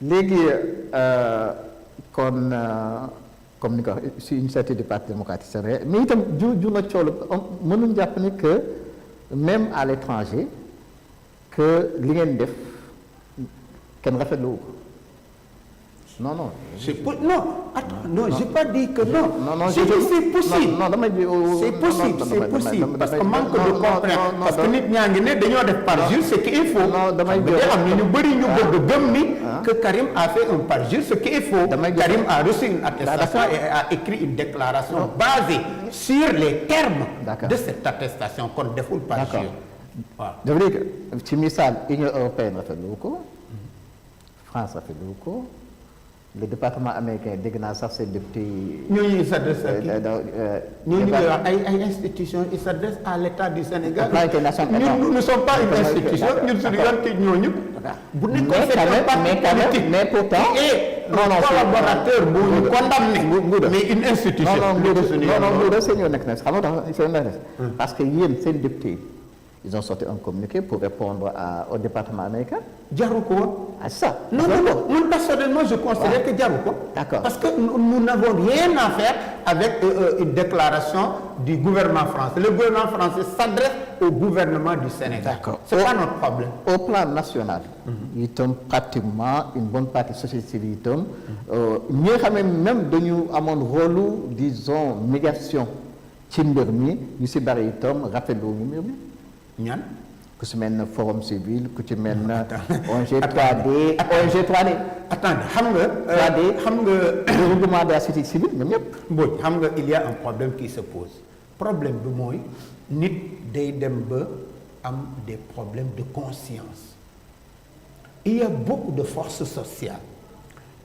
Léegi kon comme ni ko waxee si initiative du Parti démocratique c'est vrai mais itam jur na coow mënuñ jàpp ni que même à l'étranger que li ngeen def kenn rafetlu wu ko non. Non, attends, non, j'ai pas dit que non. Non, j'ai dit c'est possible. Non, damay di c'est possible parce que manque de compréhension parce que nit ñaa ngi ne dañoo def parjure ce qu'il faut. Non, damay am na ñu bëri ñu bëgg gëm ni que Karim a fait un parjure ce qu'il faut. Karim a reçu une attestation et a écrit une déclaration basée sur les termes de cette attestation kon deful parjure. Waaw. Je veux dire que ci misaal Union européenne rafetlu ko France rafetlu ko. Le département américain dégg naa sax seen député yi. ñooñu il s'adresse à qui ñooñu ngay wax ay institutions il s'adresse à l'État du Sénégal. ñun nous ne sommes pas une institution ñun suñu yoon ci ñooñu. bu nekkoon c'est un parti politique mais pourtant. et un collaborateur bu ñu condamné. mais une institution. non seen yoon nekk na xam nga tax seen yoon nekk parce que yéen seen député ils ont sorti un communiqué pour répondre au département américain. jaru ko woon. Ah ça. Non. Moi personnellement je considère que jaru ko. D'accord. Parce que nous n'avons rien à faire avec une déclaration du gouvernement français. Le gouvernement français s'adresse au gouvernement du Sénégal. D'accord. C'est pas notre problème. Au plan national. itam pratiquement une bonne partie société civile itam ñi nga xam ne même dañu amoon rôle disons médiation ci mbir mi ñu si bari itam rafetlu wu mbir mi. ñaan ku ci mel ne forum civil ku ci mel ne ONG 3D ONG 3D. Attends xam nga. 3D xam nga. regroupement de la société civile ñoom ñëpp. Mbodj xam nga il y a un problème qui se pose problème bi mooy nit day dem ba am des problèmes de conscience. Il y a beaucoup de forces sociales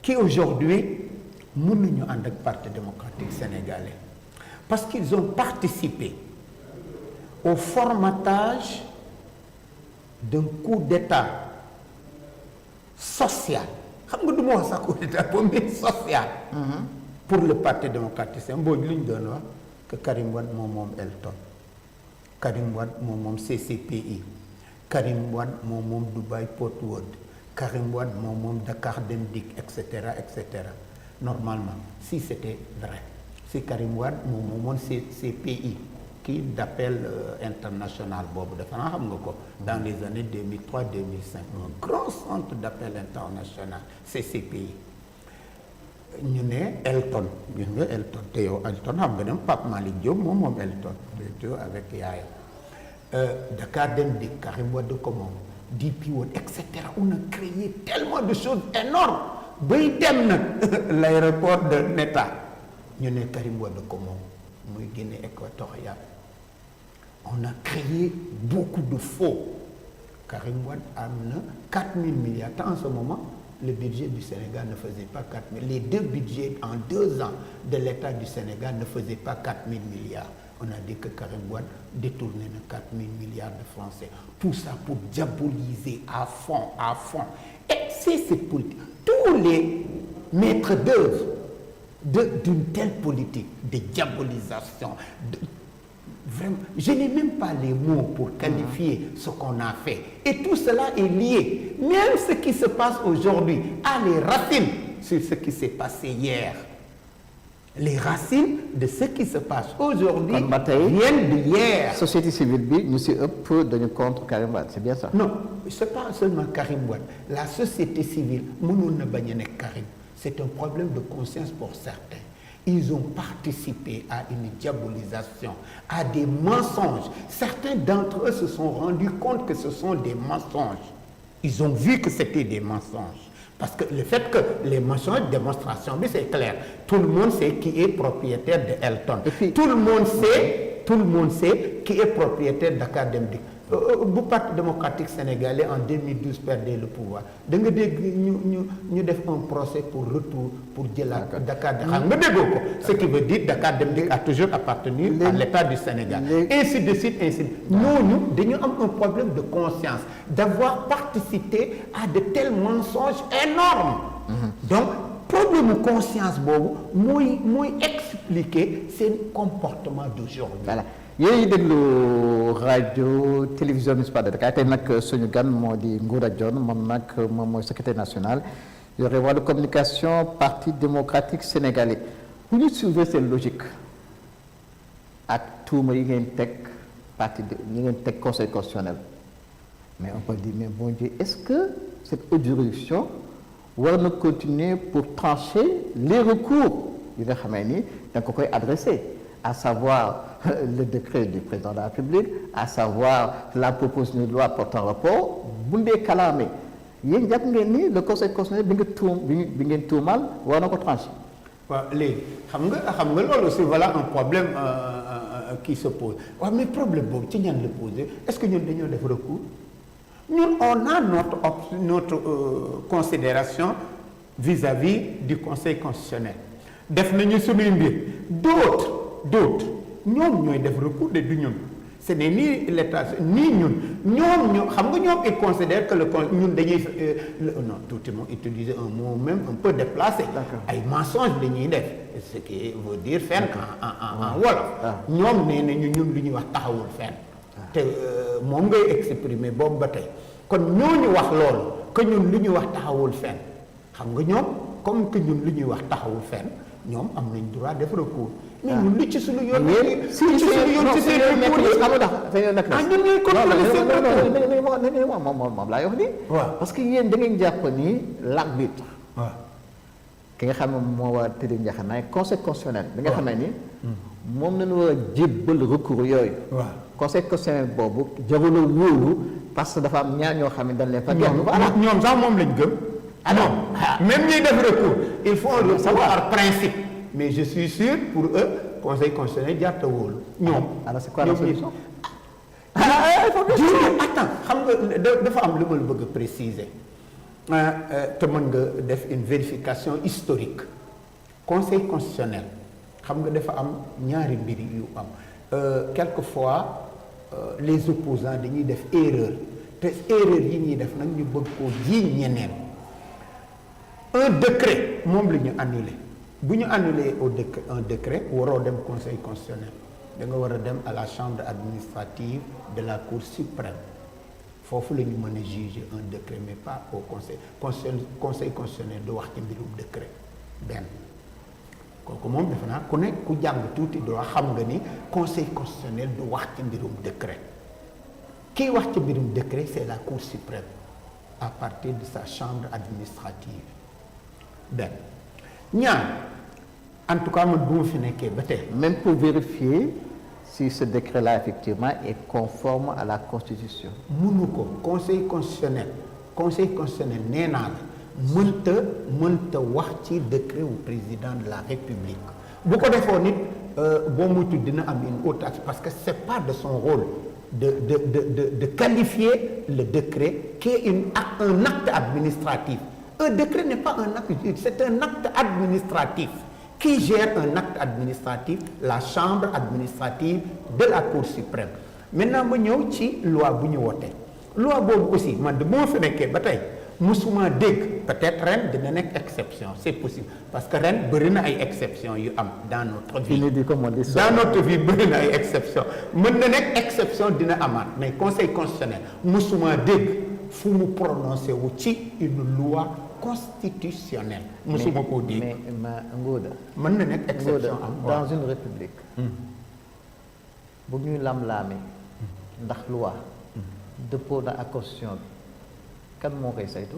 qui aujourd'hui mënuñu ànd ak Parti démocratique sénégalais parce qu'ils ont participé au formatage d'un coup d'État social xam nga du ma wax sax candidat boobu mais social. pour le parti démocratique boobu li ñu doon wax que Karim Wade moom Elton Karim Wade moom CCPI Karim Wade moom Dubai Port World Karim Wade moom Dakar Dem Dikk et cetera et cetera normalement si c'était vrai si Karim Wade moom CCPI kii d'appel international boobu dafa naa xam nga ko dans les années 2003 2005 un grand centre d'appel international CCPI ñu ne Elton gis nga Elton te yow Elton xam nga ne Pape Malick Diop moom Elton plutôt avec yaayam Dakar Dem Dikk Karim Wade ko moom DP World et cetera on a créé tellement de choses énormes bay dem nag l'aéroport de Neta ñu ne Karim Wade ko moom muy Guinée équatoriale on a créé beaucoup de faux Karim Wade am na 4 000 milliards en ce moment le budget du Sénégal ne faisait pas 4 000 les deux budgets en 2 ans de l'État du Sénégal ne faisaient pas 4 000 milliards on a dit que Karim Wade détournait na 4 000 milliards de francs CFA tout ça pour diaboliser à fond et c'est cette politique tous les maîtres d'œuvre d'une telle politique de diabolisation vraiment je n'ai même pas les mots pour qualifier ce qu'on a fait et tout cela est lié même ce qui se passe aujourd'hui a les racines sur ce qui s'est passé hier les racines de ce qui se passe aujourd'hui viennent de hier. Société civile bi ñu si ëpp dañu contre Karim Wade c'est bien ça. Non c'est pas seulement Karim Wade la société civile mënoon na bañ a nekk Karim c'est un problème de conscience pour certains ils ont participé à une diabolisation à des mensonges certains d'entre eux se sont rendus compte que ce sont des mensonges ils ont vu que c'était des mensonges parce que le fait que les mensonges démonstration bi c'est clair tout le monde sait qui est propriétaire de Elton tout le monde sait qui est propriétaire de Dakar Dem Dikk bu parti démocratique sénégalais en 2012 perdait le pouvoir da nga dégg ñu def un procès pour retour pour jëlaat Dakar xam nga déggoo ko ce qui veut dire Dakar Dem Dikk a toujours appartenu à l'État du Sénégal ainsi de suite ñooñu dañu am un problème de conscience d'avoir participé à de tels mensonges énormes donc problème de conscience boobu mooy expliquer seen comportement d'aujourd'hui. Voilà. yéen déglu rajo télévision municipale de Dakar tey nag suñu gan moo di Ngouda Dione moom nag moom mooy secrétaire national yore wàllu communication parti démocratique sénégalais bu ñu suivre seen logique ak tuuma yi ngeen teg parti yi ngeen teg conseil constitutionnel mais on peut dire mais bon Dieu est-ce que cette juridiction war na continuer pour trancher les recours yi nga xamee ni da nga ko koy adressé à savoir le décret du président de la République à savoir la proposition de loi portant rapport bu ndee kalaame yéen jàpp ngeen ni le conseil constitutionnel bi ngeen tuumal war na ko tranché. waaw léegi xam nga loolu aussi voilà un problème qui se pose waaw mais problème boobu ci ñan la posé est-ce que ñun dañoo def recours ñun on a notre considération vis-à-vis du conseil constitutionnel def nañu suñuy mbir d'autres ñoom ñooy def recours de du ñun ce n'est ni l'État ni ñun xam nga ñoom ils considèrent que ñun dañuy non tout le monde utiliser un mot même un peu déplacé ay mensonges dañuy def ce qui veut dire fenn en wolof ñoom nee nañu ñun lu ñuy wax taxawul fenn te moom ngay exprimer boobu ba tey kon ñooñu wax loolu que ñun lu ñuy wax taxawul fenn xam nga ñoom comme que ñun lu ñuy wax taxawul fenn ñoom am nañ droit def recours mais ñun li ci suñu yoon ci seen ñun ñuy contrôler seen moom laa wax ni parce que yéen da ngeen jàpp ni l'arbitre ki nga xam ne moo war a tëddee njaxanaay conseil constitutionnel bi nga xam ne ni moom nañu war a jébbal recours yooyu conseil constitutionnel boobu jarul a wóolu parce que dafa am ñaar ñoo xam ne dañ leen fa ñoom sax moom lañ gëm non même ñuy def recours il faut le savoir par principe mais je suis sûr pour eux conseil constitutionnel jarta wóolu ñoom alors c'est quoi la solution attends xam nga dafa am lu ma la bëgg a préciser te mën nga def une vérification historique conseil constitutionnel xam nga dafa am ñaari mbir yu am quelquefois les opposants dañuy def erreur te erreur yi ñuy def nag ñu bëgg koo jiiñ ñeneen un décret moom la ñu annulé bu ñu annulé un décret waroo dem conseil constitutionnel da nga war a dem à la chambre administrative de la cour suprême foofu la ñu mën a juger un décret mais pas au conseil constitutionnel du wax ci mbirum décret benn kooku moom defe naa ku ne ku jàng tuuti doo xam nga ni conseil constitutionnel du wax ci mbirum décret kii wax ci mbirum décret c'est la cour suprême à partir de sa chambre administrative benn ñaar en tout cas man bu ma fi nekkee ba tey Même pour vérifier si ce décret-là effectivement est conforme à la Constitution. mënu ko conseil constitutionnel nee naa la mënta wax ci décret wu président de la république bu ko defoon nit boo muytu dina am une haute action parce que c'est pas de son rôle de qualifier le décret qui est un acte administratif. Un décret n'est pas un acte juridique, c'est un acte administratif. Qui gère un acte administratif? La chambre administrative de la Cour suprême. Maintenant ma ñëw ci loi bu ñu wootee loi boobu aussi man de moo fi nekkee ba tey musuma dégg peut-être ren dina nekk exception c'est possible parce que ren bëri na ay exception yu am dans notre vie. Dans notre vie bëri na ay exception mën na nekk exception dina amaat mais conseil constitutionnel musuma dégg fu mu prononcé wu ci une loi constitutionnelle. musuma koo dégg mais Ngouda mën na nekk exception am dans une république bu ñuy lam-laamee ndax loi dëppoo na ak constitution bi kan moo koy saytu.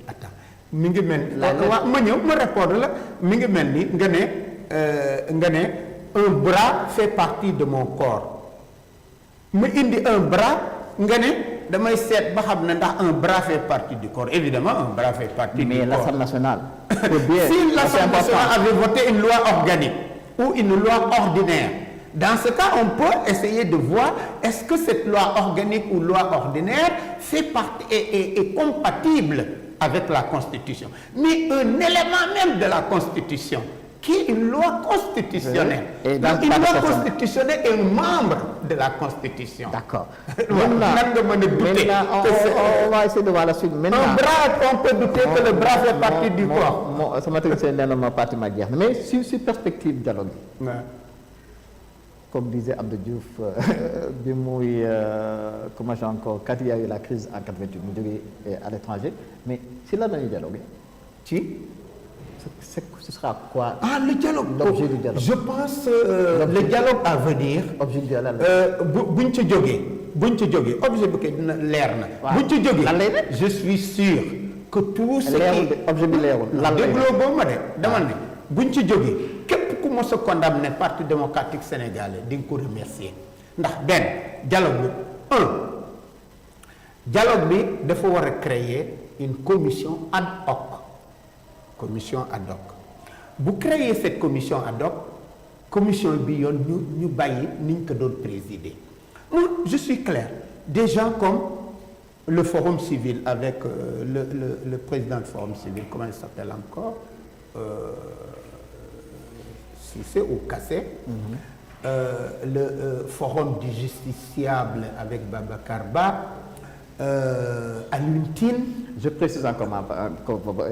attends mi ngi mel ni waaw ma ñëw ma répondre la mi ngi mel ni nga ne un bras fait partie de mon corps ma indi un bras nga ne damay seet ba xam ne ndax un bras fait partie du corps évidemment un bras fait partie du corps. Mais l'Assemblée nationale. Si l'Assemblée nationale avait voté une loi organique ou une loi ordinaire, dans ce cas on peut essayer de voir est-ce que cette loi organique ou loi ordinaire fait partie est compatible avec la Constitution. Mais un élément même de la Constitution qui est une loi constitutionnelle. Et une loi constitutionnelle est un membre de la Constitution. D'accord. Maintenant, on va essayer de voir la suite. Maintenant, un bras, on peut douter que le bras fait partie du corps. Ça m'a c'est un parti magique. Mais sur perspective dialogue, comme disait Abdou Diouf, comment j'ai encore, quand il y a eu la crise en 88, à l'étranger, mais c'est là dans le dialogue. Ce sera quoi? Le dialogue. L'objet du dialogue. Je pense le dialogue à venir. Objet du dialogue. buñ ci jógee objet bi kay dina leer na. buñ ci jógee je suis sûr que tout ce qui objet bi leerul. dégloo boobu ma de dama ne buñ ci jógee képp ku mos a condamné parti démocratique sénégalais di nga ko remercier ndax benn dialogue bi dafa war a créer une commission ad hoc. Bu créer cette commission ad hoc commission bi yoon ñu bàyyi niñ ko doon présider. Moi je suis clair des gens comme le forum civil avec le président du forum civil comment il s'appelle encore Cissé ou Kassé. Le forum du justiciable avec Babacar Ba. Alioune Tine. Je précise encore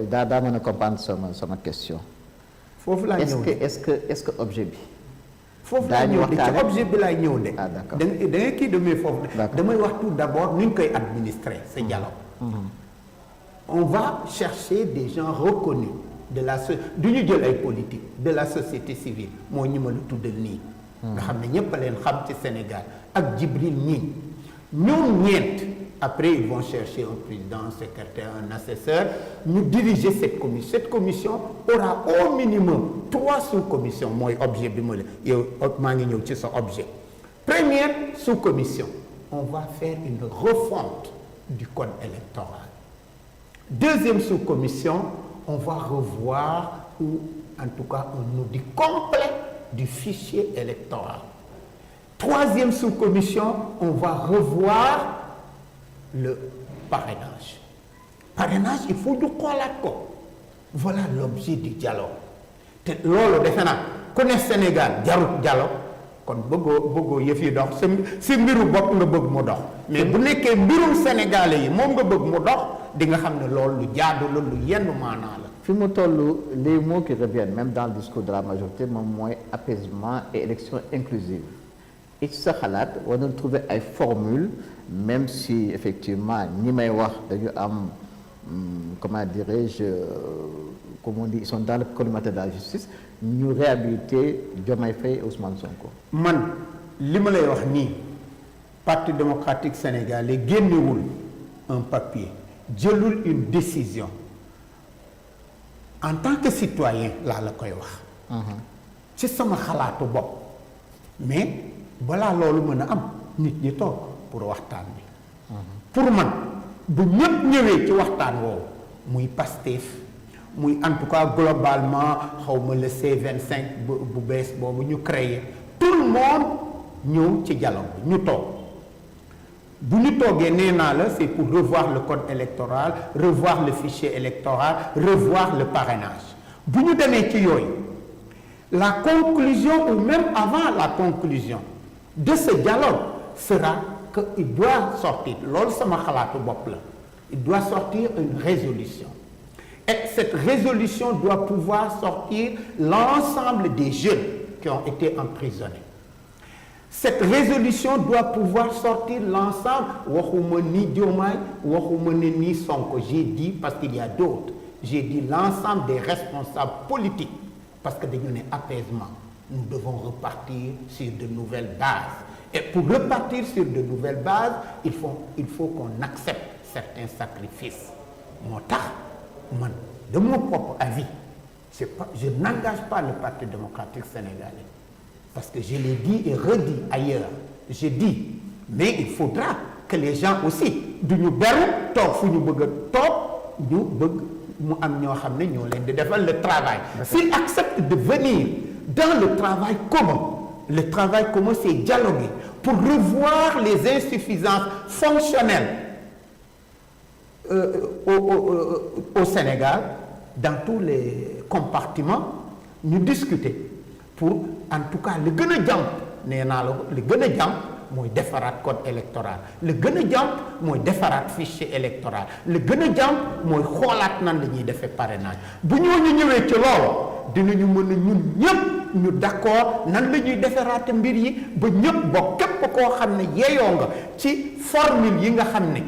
daa mën a comprendre sama question. foofu laa ñëw est-ce que objet bi. foofu laa ñëw de ci objet bi laay ñëw de. D'accord da nga kii demee foofu. damay wax tout d'abord ni ñu koy administrer ce dialogue. On va chercher des gens reconnus de la du ñu jël ay politique de la société civile moo ñu ma la tuddal nii. nga xam ne ñëpp a leen xam ci Sénégal ak Djibril ñii ñoom ñeent. Après, ils vont chercher un président, un secrétaire, un assesseur. Nous diriger cette commission. Cette commission aura au minimum 3 sous-commissions. Moi, objet, objet. Première sous-commission, on va faire une refonte du code électoral. Deuxième sous-commission, on va revoir, ou en tout cas un audit complet du fichier électoral. Troisième sous-commission, on va revoir le parrainage. Parrainage, il faut du xoolaat ko. Voilà l'objet du dialogue. te loolu defe naa ku ne Sénégal jarut dialogue kon bëggoo yëf yi dox si mbiru bopp nga bëgg mu dox mais bu nekkee mbirum sénégalais yi moom nga bëgg mu dox di nga xam ne loolu lu jaadu la lu yenn maanaa la. fi mu toll les mots qui reviennent même dans le discours de la majorité moom mooy apaisement et élection inclusive et ci sa xalaat war na trouver ay formules même si effectivement ñi may wax dañu am comment dirais-je comme on dit ils sont dans le collimateur de la justice ñu réhabiliter Diomaye Faye et Ousmane Sonko. man li ma lay wax nii Parti démocratique sénégalais génnewul un papier jëlul une décision en tant que citoyen laa la koy wax. ci sama xalaatu bopp mais balaa loolu mën a am nit ñi toog pour waxtaan bi. pour man bu ñëpp ñëwee ci waxtaan woowu muy Pastef muy en tout cas globalement xawma le C25 bu bees boobu ñu créé tout le monde ñëw ci dialogue bi ñu toog bu ñu toogee nee naa la c'est pour revoir le code électoral revoir le fichier électoral revoir le parrainage bu ñu demee ci yooyu la conclusion ou même avant la conclusion de ce dialogue sera que il doit sortir loolu sama xalaatu bopp la il doit sortir une résolution et cette résolution doit pouvoir sortir l'ensemble des jeunes qui ont été emprisonnés. Cette résolution doit pouvoir sortir l'ensemble waxuma ni Diomaye waxuma ne ni Sonko j'ai dit parce qu'il y a d'autres j'ai dit l'ensemble des responsables politiques parce que dañu ne apaisement nous devons repartir sur de nouvelles bases et pour repartir sur de nouvelles bases il faut qu'on accepte certains sacrifices moo tax man de mon propre avis je n'engage pas le Parti démocratique sénégalais parce que je l'ai dit et redit ailleurs je dis mais il faudra que les gens aussi du ñu beru toog fu ñu bëgg a toog ñu bëgg mu am ñoo xam ne ñoo leen di defal le travail s'ils acceptent de venir dans le travail commun c'est dialoguer pour revoir les insuffisances fonctionnelles au Sénégal dans tous les compartiments ñu discuter pour en tout cas li gën a jàmp nee naa la ko li gën a jàmp mooy defaraat code électoral li gën a jàmp mooy defaraat fichier électoral li gën a jàmp mooy xoolaat nan la ñuy defee parrainage bu ñooñu ñëwee ci loolu dinañu mën a ñun ñëpp ñu d'accord nan la ñuy defaraate mbir yi ba ñëpp bokk képp koo xam ne yeyoo nga ci formule yi nga xam ne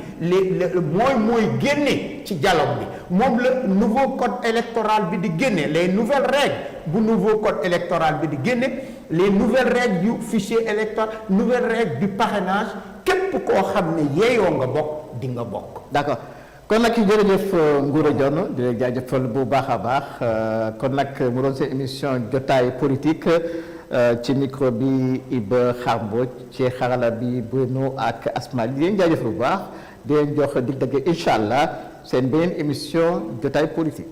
mooy génne ci dialogue bi moom la nouveau code électoral bi di génne les nouvelles règles bu nouveau code électoral bi di génne les nouvelles règles du fichier électoral nouvelles règles du parrainage képp koo xam ne yeyoo nga bokk di nga bokk. d'accord kon nag jërëjëf Ngouda Dione di leen jaajëfal bu baax a baax kon nag mu doon seen émission jotaay politique ci micro bi Iba Khar Mbodj ci xarala bi Bruno ak Asma di leen jaajëfal bu baax di leen jox dig daje incha allah seen beneen émission jotaay politique.